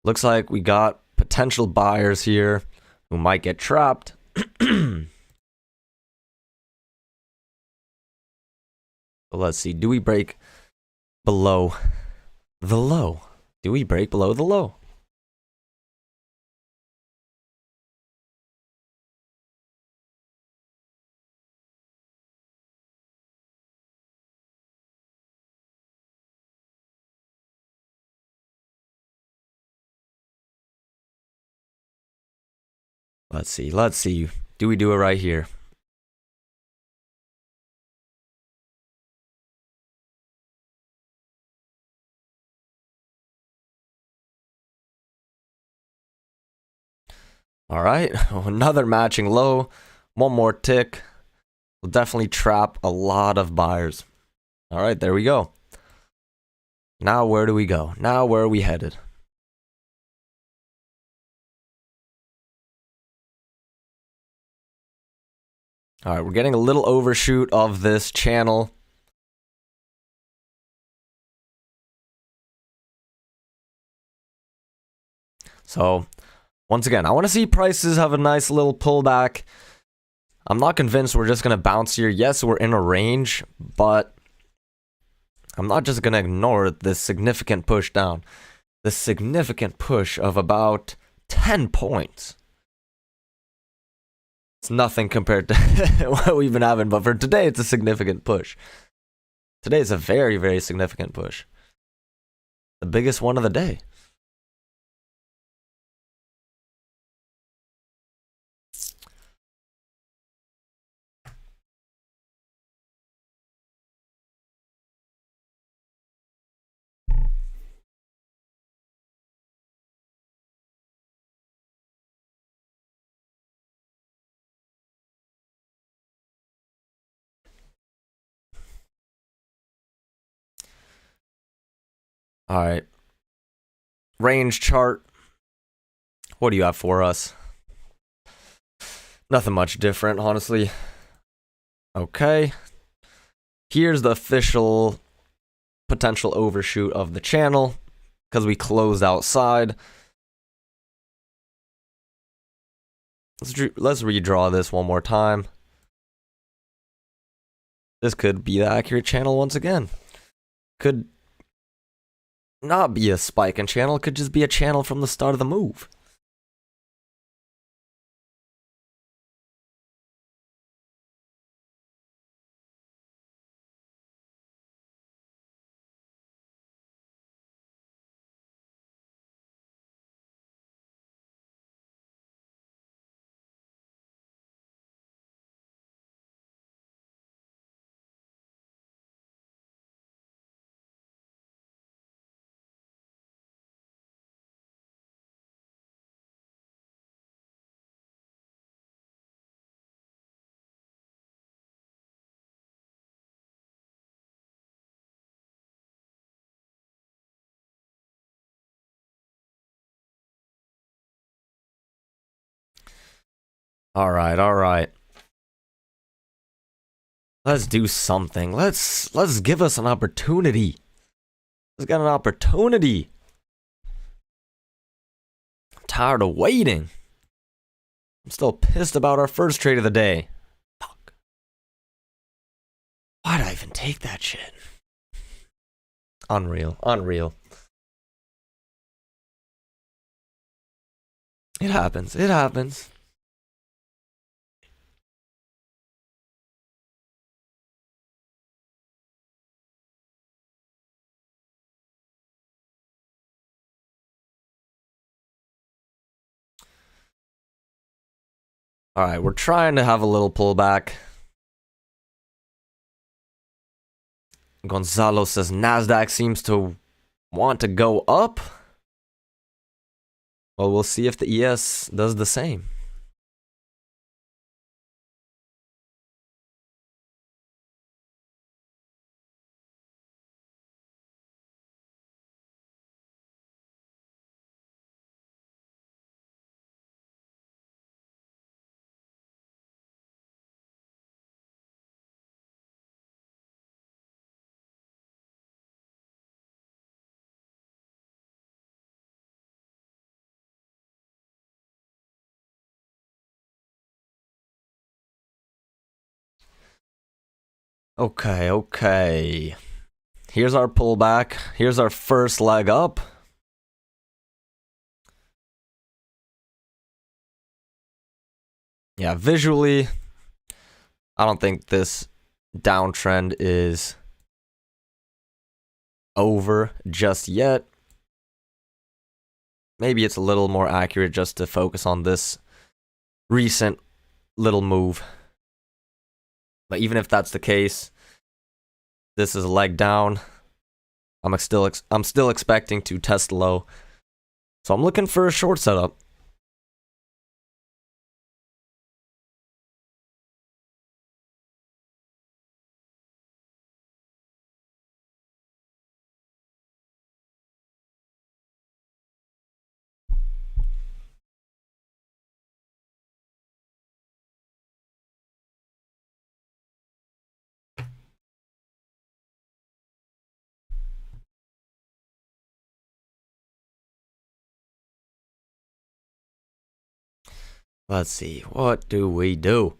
Looks like we got potential buyers here who might get trapped. Let's see. Do we break below the low? Do we break below the low? Let's see. Let's see. Do we do it right here? All right, another matching low, one more tick. Will definitely trap a lot of buyers. All right, there we go. Now where do we go? Now where are we headed? All right, we're getting a little overshoot of this channel. So once again, I want to see prices have a nice little pullback. I'm not convinced we're just going to bounce here. Yes, we're in a range, but I'm not just going to ignore this significant push down. This significant push of about 10 points. It's nothing compared to what we've been having, but for today, it's a significant push. Today is a very, very significant push. The biggest one of the day. All right. Range chart. What do you have for us? Nothing much different, honestly. Okay. Here's the official potential overshoot of the channel because we closed outside. Let's redraw this one more time. This could be the accurate channel once again. Could not be a spike in channel. It could just be a channel from the start of the move. All right, all right. Let's do something. Let's give us an opportunity. Let's get an opportunity. I'm tired of waiting. I'm still pissed about our first trade of the day. Fuck. Why'd I even take that shit? Unreal. Unreal. It happens. It happens. All right, we're trying to have a little pullback. Gonzalo says NASDAQ seems to want to go up. Well, we'll see if the ES does the same. Okay, okay. Here's our pullback. Here's our first leg up. Yeah, visually, I don't think this downtrend is over just yet. Maybe it's a little more accurate just to focus on this recent little move. But even if that's the case, this is a leg down. I'm still expecting to test low. So I'm looking for a short setup. Let's see, what do we do?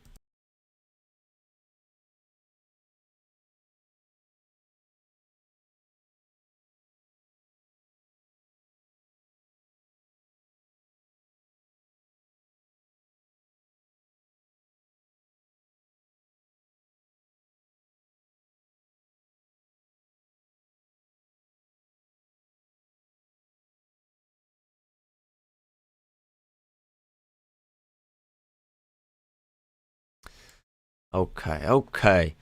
Okay, okay.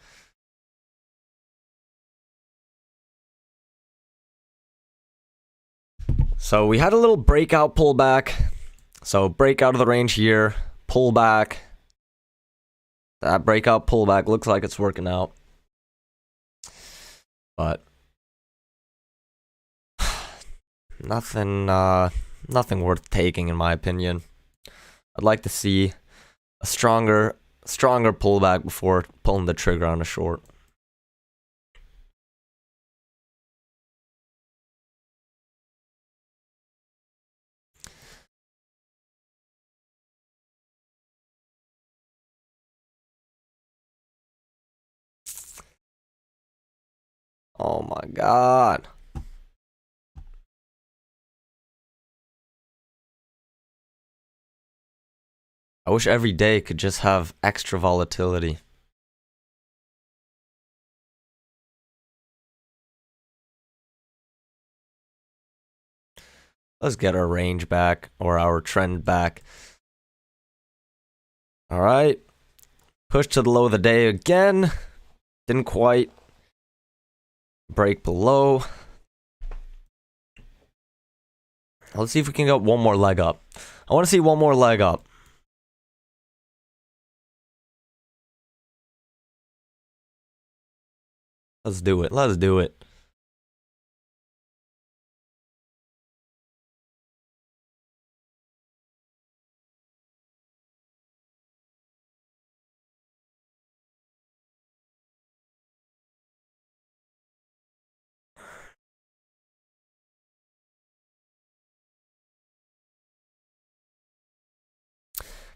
So we had a little breakout pullback. So break out of the range here, pull back. That breakout pullback looks like it's working out. But nothing worth taking in my opinion. I'd like to see a stronger pullback before pulling the trigger on a short. Oh my god. I wish every day could just have extra volatility. Let's get our range back, or our trend back. Alright. Push to the low of the day again. Didn't quite break below. Let's see if we can get one more leg up. I want to see one more leg up. Let's do it. Let's do it.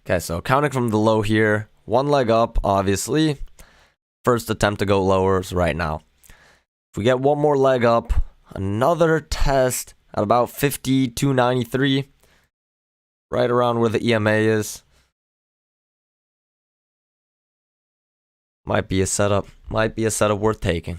Okay, so counting from the low here, one leg up, obviously. First attempt to go lower is right now. If we get one more leg up, another test at about 52.93, right around where the EMA is. Might be a setup worth taking.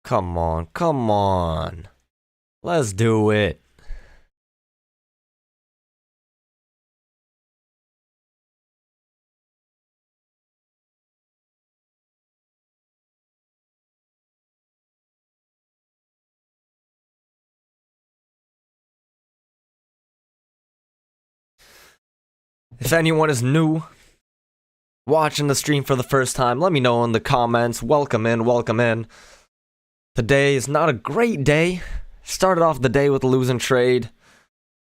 Come on, come on. Let's do it. If anyone is new, watching the stream for the first time, let me know in the comments. Welcome in, welcome in. Today is not a great day. Started off the day with a losing trade,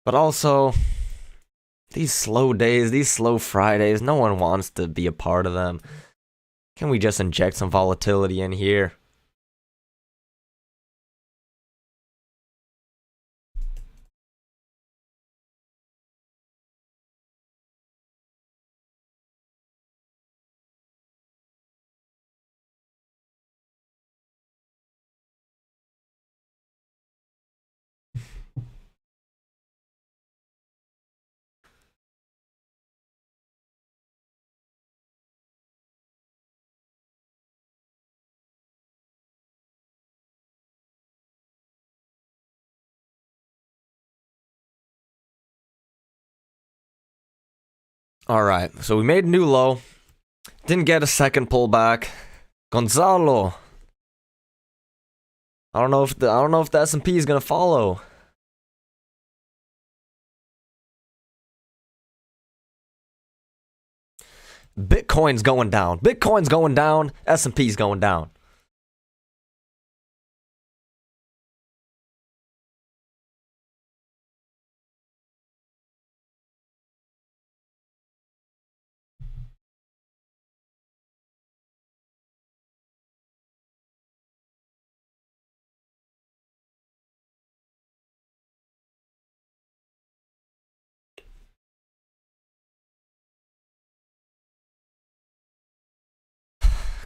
but also these slow days, these slow Fridays, no one wants to be a part of them. Can we just inject some volatility in here? Alright, so we made a new low. Didn't get a second pullback. Gonzalo. I don't know if the S&P is gonna follow. Bitcoin's going down. Bitcoin's going down. S&P's going down.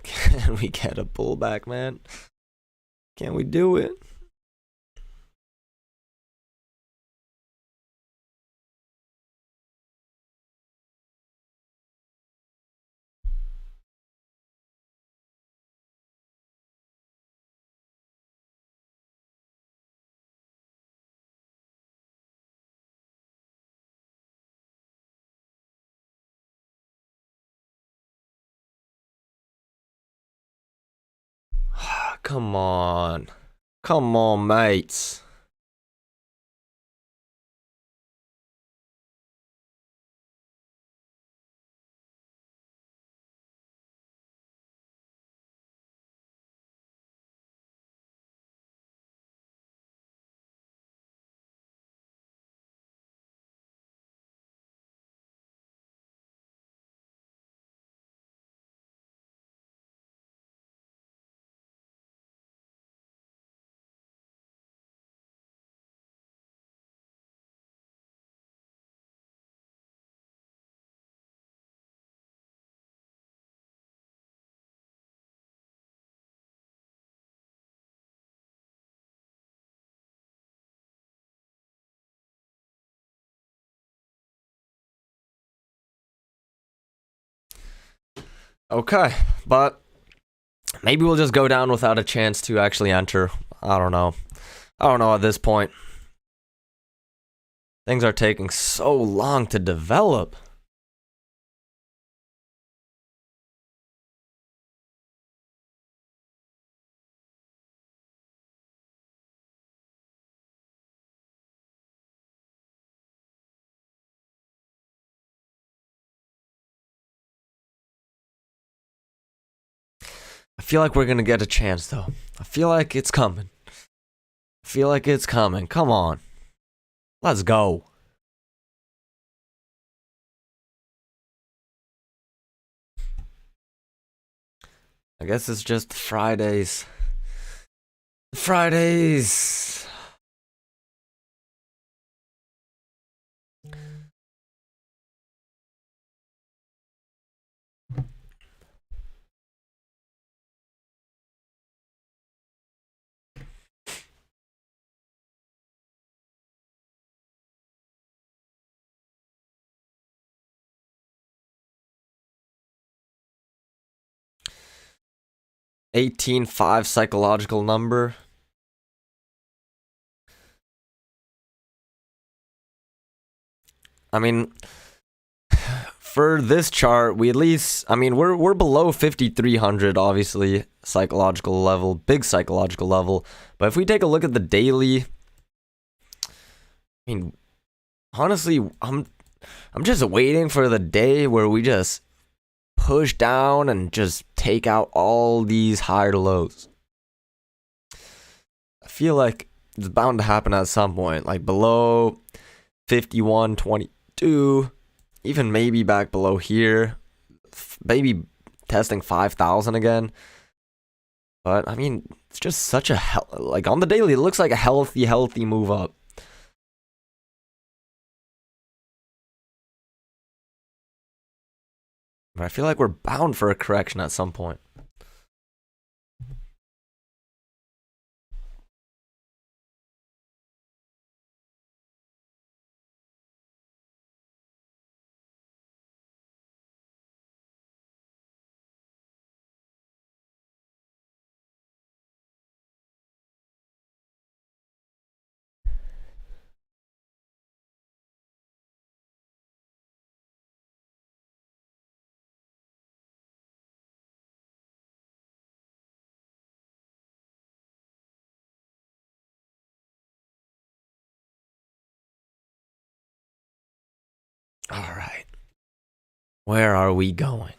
Can we get a pullback, man? Can we do it? Come on. Come on, mates. Okay, but maybe we'll just go down without a chance to actually enter. I don't know. I don't know at this point. Things are taking so long to develop. I feel like we're gonna get a chance though. I feel like it's coming. I feel like it's coming. Come on. Let's go. I guess it's just Fridays. Fridays. $18.5 psychological number. I mean, for this chart, we at least, I mean, we're below 5,300, obviously, psychological level, big psychological level. But if we take a look at the daily, I mean, honestly, I'm just waiting for the day where we just push down and just take out all these higher lows. I feel like it's bound to happen at some point, like below 51.22, even maybe back below here, maybe testing 5,000 again. But I mean, it's just such a like on the daily, it looks like a healthy move up. But I feel like we're bound for a correction at some point. All right. Where are we going?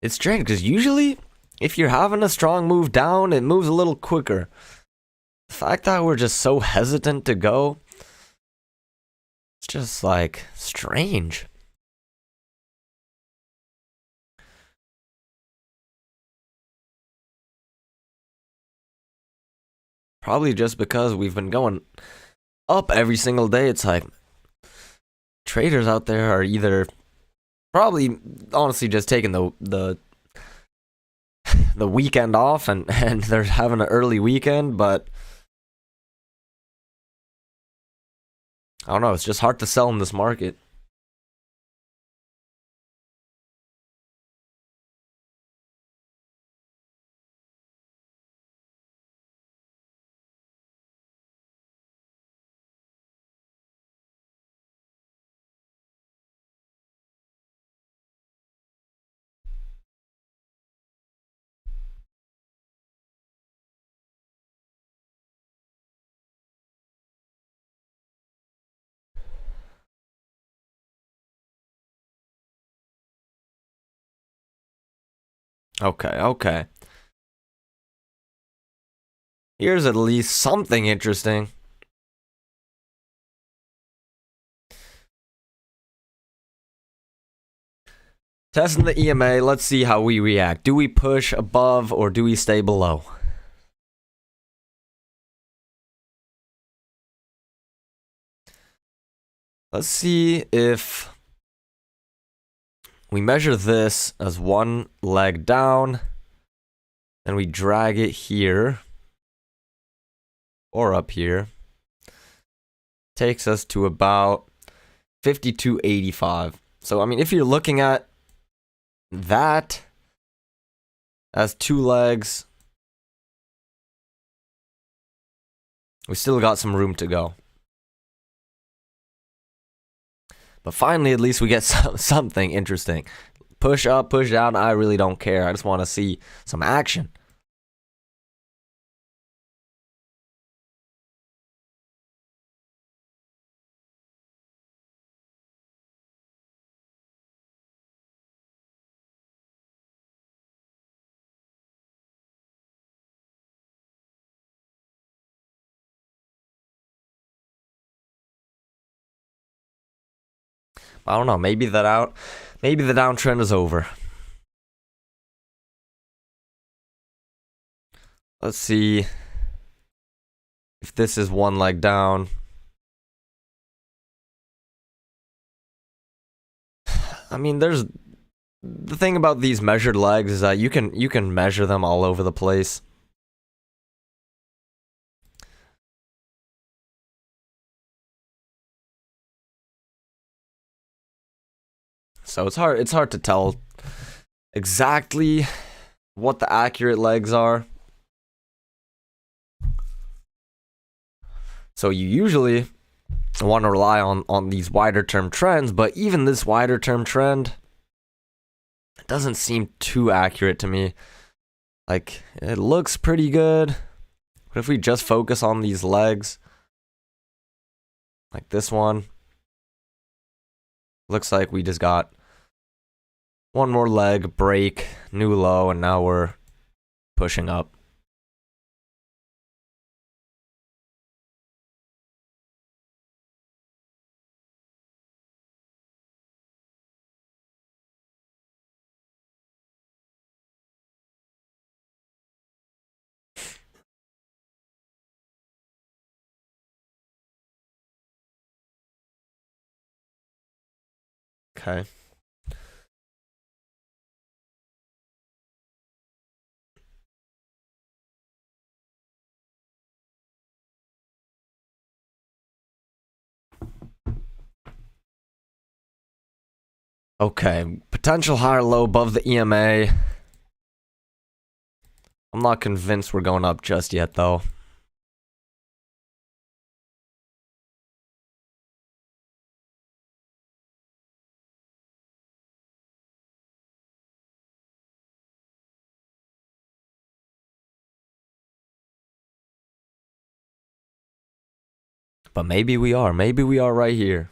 It's strange because usually if you're having a strong move down, it moves a little quicker. The fact that we're just so hesitant to go, it's just like strange. Probably just because we've been going up every single day. It's like traders out there are either probably honestly just taking the weekend off and they're having an early weekend, but I don't know, it's just hard to sell in this market. Okay. Here's at least something interesting. Testing the EMA, let's see how we react. Do we push above or do we stay below? Let's see if we measure this as one leg down, and we drag it here or up here. Takes us to about 52.85. So, I mean, if you're looking at that as two legs, we still got some room to go. But finally, at least we get something interesting. Push up, push down, I really don't care. I just want to see some action. I don't know, maybe the downtrend is over. Let's see if this is one leg down. I mean, there's the thing about these measured legs is that you can measure them all over the place. So it's hard to tell exactly what the accurate legs are. So you usually want to rely on these wider term trends, but even this wider term trend doesn't seem too accurate to me. Like, it looks pretty good, but if we just focus on these legs, like this one, looks like we just got one more leg, break, new low, and now we're pushing up. Okay. Okay, potential higher low above the EMA. I'm not convinced we're going up just yet, though. But maybe we are. Maybe we are right here.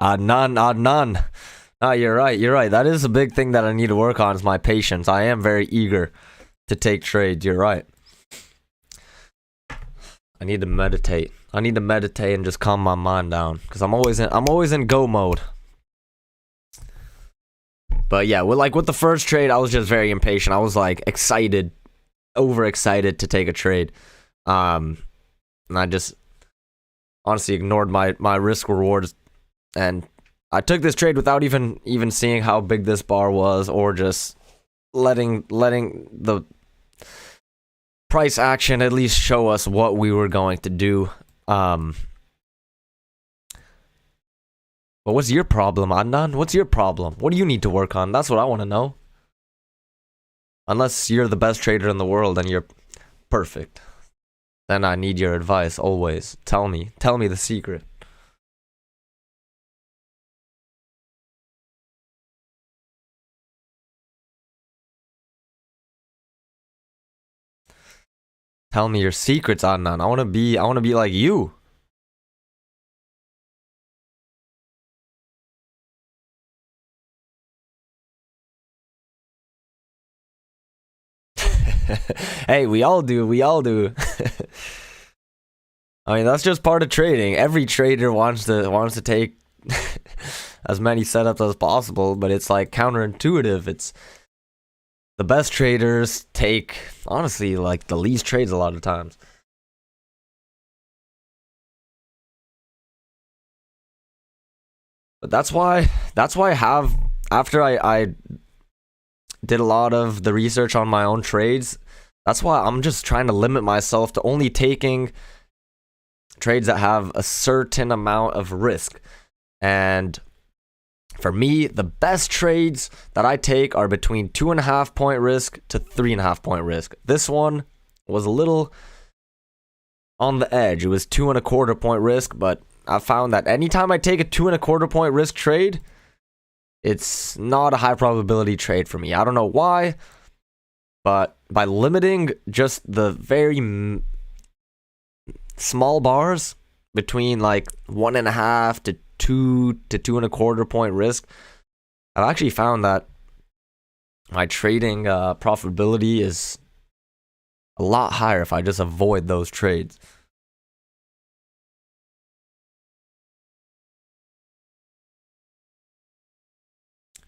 None. Ah, you're right. You're right. That is a big thing that I need to work on is my patience. I am very eager to take trades. You're right. I need to meditate. I need to meditate and just calm my mind down because I'm always in go mode. But yeah, with the first trade, I was just very impatient. I was like excited, overexcited to take a trade. And I just honestly ignored my risk rewards, and I took this trade without even seeing how big this bar was, or just letting the price action at least show us what we were going to do. But what's your problem, Adnan? What's your problem? What do you need to work on? That's what I want to know. Unless you're the best trader in the world and you're perfect, then I need your advice always. Tell me the secret. Tell me your secrets, Adnan. I want to be like you. Hey, we all do. I mean, that's just part of trading. Every trader wants to take as many setups as possible, but it's like counterintuitive. It's the best traders take, honestly, like the least trades a lot of times. But that's why I have, after I did a lot of the research on my own trades, that's why I'm just trying to limit myself to only taking trades that have a certain amount of risk. And for me, the best trades that I take are between 2.5 point risk to 3.5 point risk. This one was a little on the edge. It was 2.25 point risk, but I found that anytime I take a 2.25 point risk trade, it's not a high probability trade for me. I don't know why, but by limiting just the very small bars between like 1.5 to 2 to 2.25 point risk, I've actually found that my trading profitability is a lot higher if I just avoid those trades.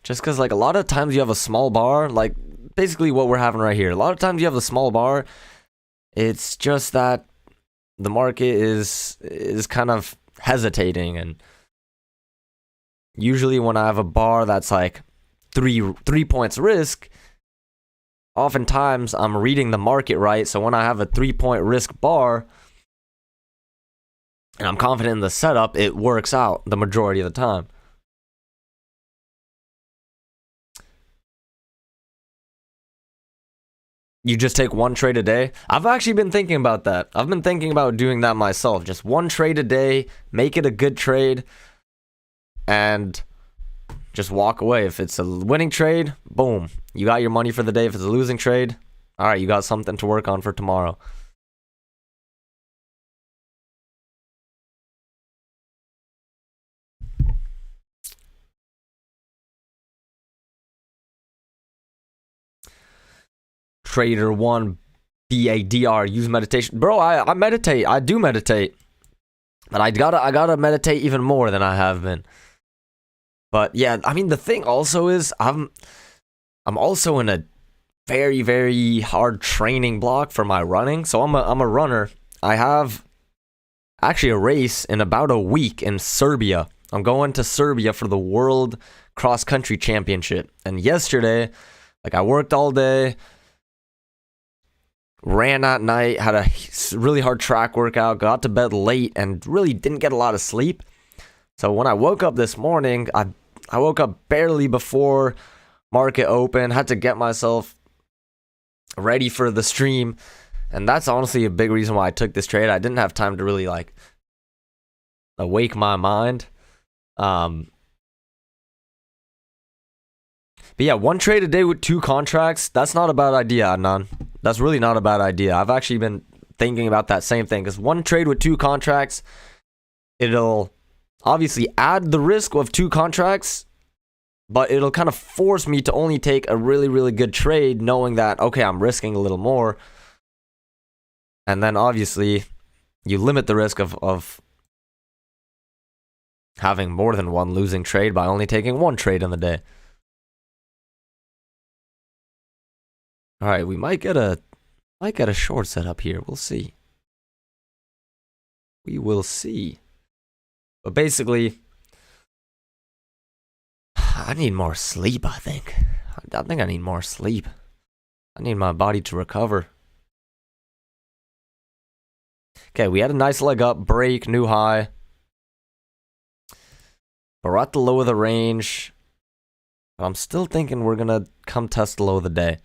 Just because, like, a lot of times you have a small bar, like basically what we're having right here. A lot of times you have a small bar. It's just that the market is kind of hesitating, and usually when I have a bar that's like three points risk, oftentimes I'm reading the market right. So when I have a 3 point risk bar and I'm confident in the setup, it works out the majority of the time. You just take one trade a day? I've actually been thinking about that. I've been thinking about doing that myself. Just one trade a day, make it a good trade, and just walk away. If it's a winning trade, boom, you got your money for the day. If it's a losing trade, all right, you got something to work on for tomorrow. Trader 1 BADR, use meditation. Bro, I meditate. I do meditate. But I gotta meditate even more than I have been. But yeah, I mean, the thing also is I'm also in a very, very hard training block for my running. So I'm a runner. I have actually a race in about a week in Serbia. I'm going to Serbia for the World Cross Country Championship. And yesterday, like, I worked all day, ran at night, had a really hard track workout, got to bed late, and really didn't get a lot of sleep. So when I woke up this morning, I woke up barely before market open, had to get myself ready for the stream, And that's honestly a big reason why I took this trade. I didn't have time to really like awake my mind. But yeah, one trade a day with 2 contracts, that's not a bad idea, Adnan. That's really not a bad idea. I've actually been thinking about that same thing, because one trade with 2 contracts, it'll obviously add the risk of 2 contracts, but it'll kind of force me to only take a really, really good trade, knowing that, okay, I'm risking a little more. And then obviously, you limit the risk of having more than one losing trade by only taking 1 trade in the day. All right, we might get a short setup here. We'll see. We will see. But basically, I need more sleep, I think. I think I need more sleep. I need my body to recover. Okay, we had a nice leg up, break, new high. But we're at the low of the range. But I'm still thinking we're going to come test the low of the day.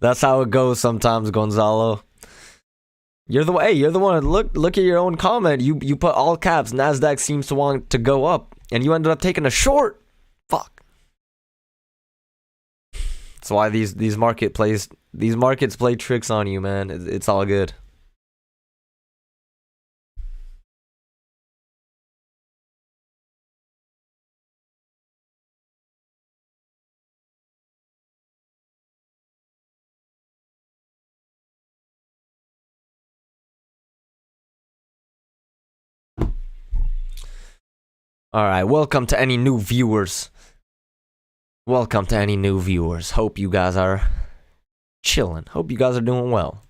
That's how it goes sometimes, Gonzalo. You're the one. Look at your own comment. You put all caps. Nasdaq seems to want to go up, and you ended up taking a short. Fuck. That's why these markets play tricks on you, man. It's all good. All right, welcome to any new viewers. Welcome to any new viewers. Hope you guys are chilling. Hope you guys are doing well.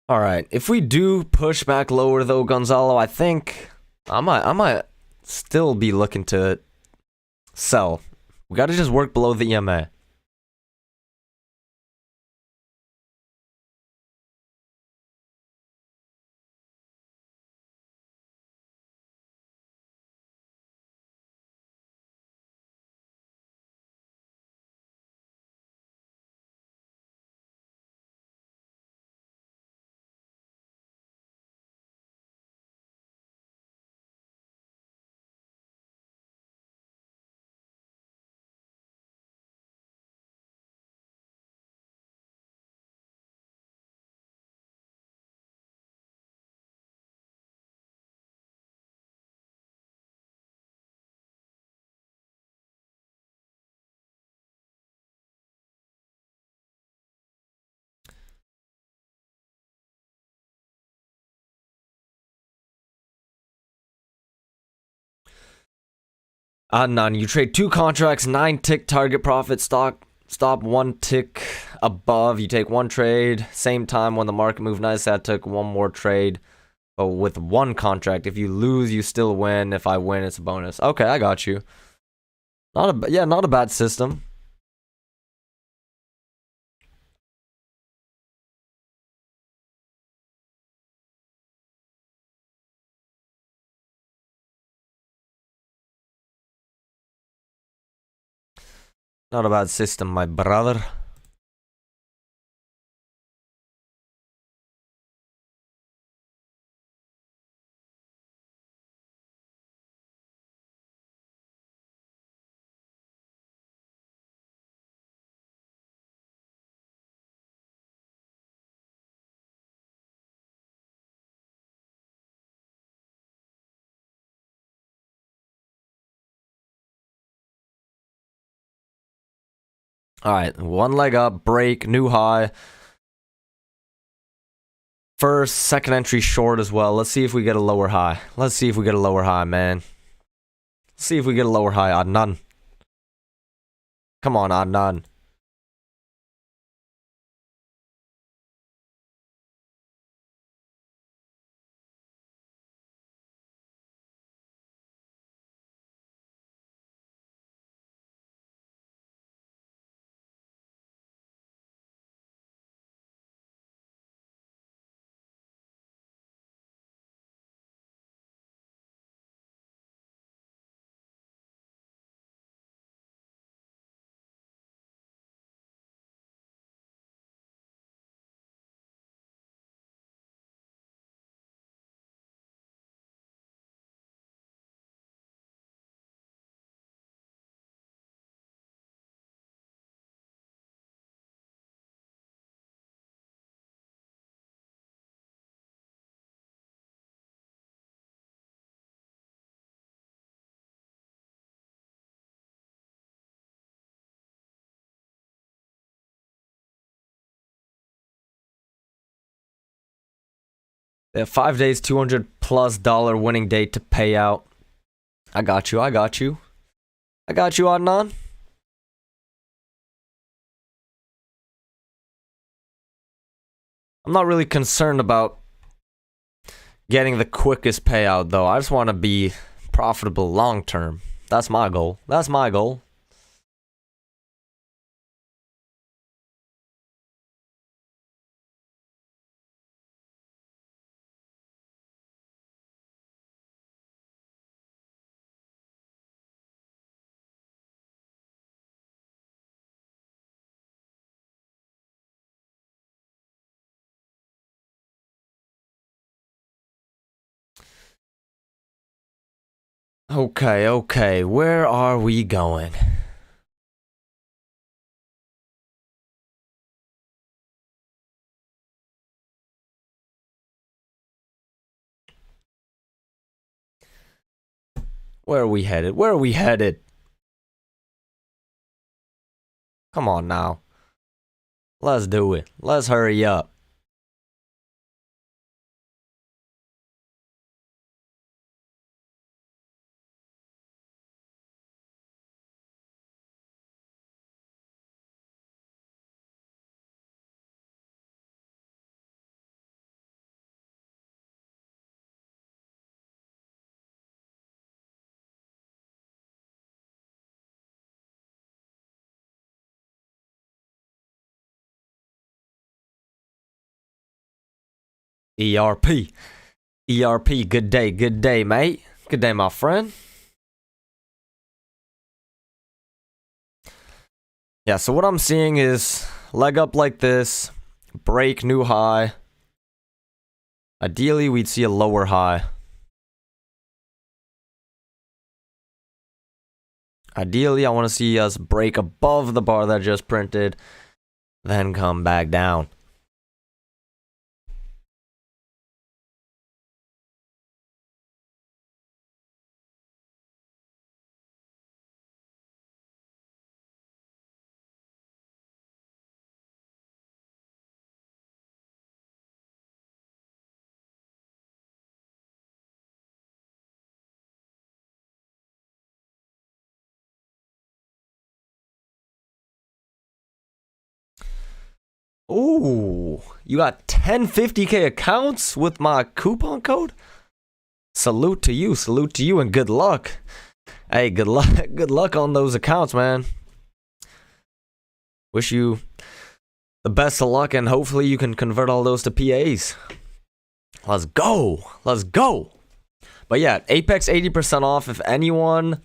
All right, if we do push back lower though, Gonzalo, I think I might still be looking to sell. We got to just work below the EMA. Adnan, you trade 2 contracts, 9 tick target profit, stop 1 tick above. You take 1 trade. Same time when the market moved nice, I took 1 more trade. But with 1 contract, if you lose, you still win. If I win, it's a bonus. Okay, I got you. Not a bad system. Not a bad system, my brother. All right, one leg up, break, new high. First, second entry short as well. Let's see if we get a lower high. Let's see if we get a lower high, man. Let's see if we get a lower high. Adnan. Come on, Adnan. They have 5 days, $200+ winning date to pay out. I got you. I got you. I got you, Adnan. I'm not really concerned about getting the quickest payout, though. I just want to be profitable long term. That's my goal. That's my goal. Okay, okay. Where are we going? Where are we headed? Where are we headed? Come on now. Let's do it. Let's hurry up. ERP. ERP, good day, mate. Good day, my friend. Yeah, so what I'm seeing is leg up like this, break new high. Ideally, we'd see a lower high. Ideally, I want to see us break above the bar that I just printed, then come back down. Ooh, you got 1050K accounts with my coupon code? Salute to you, and good luck. Hey, good luck on those accounts, man. Wish you the best of luck, and hopefully you can convert all those to PAs. Let's go. Let's go. But yeah, Apex 80% off. If anyone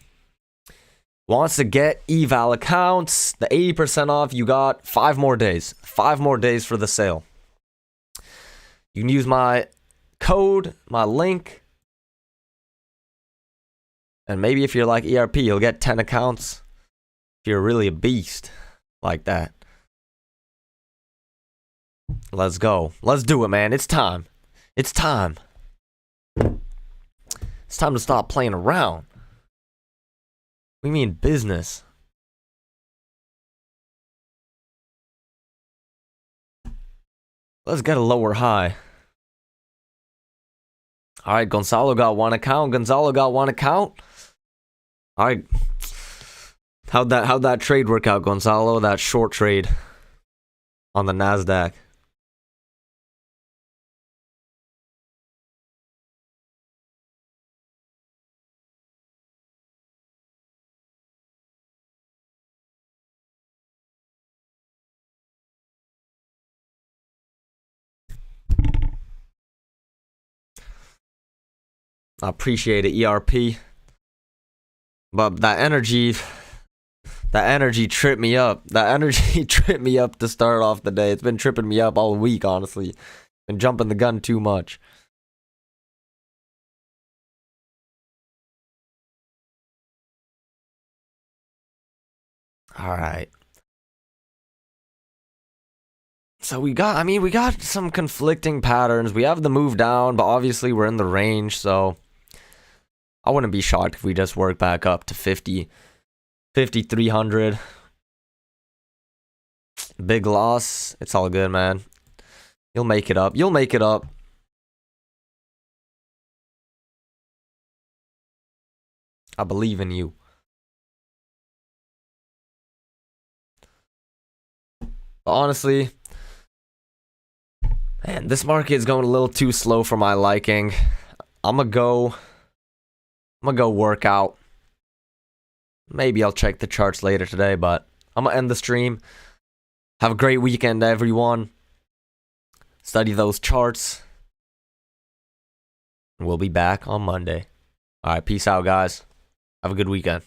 wants to get eval accounts, the 80% off, you got 5 more days. 5 more days for the sale. You can use my code, my link. And maybe if you're like ERP, you'll get 10 accounts. If you're really a beast like that. Let's go. Let's do it, man. It's time. It's time. It's time to stop playing around. We mean business. Let's get a lower high. All right, Gonzalo got one account. All right. How'd that trade work out, Gonzalo? That short trade on the Nasdaq. I appreciate it, ERP. But that energy tripped me up. That energy tripped me up to start off the day. It's been tripping me up all week, honestly. Been jumping the gun too much. All right. So we got some conflicting patterns. We have the move down, but obviously we're in the range, so I wouldn't be shocked if we just work back up to 5,300. Big loss. It's all good, man. You'll make it up. I believe in you. But honestly, man, this market is going a little too slow for my liking. I'm gonna go work out. Maybe I'll check the charts later today, but I'm gonna end the stream. Have a great weekend, everyone. Study those charts. We'll be back on Monday. All right, peace out, guys. Have a good weekend.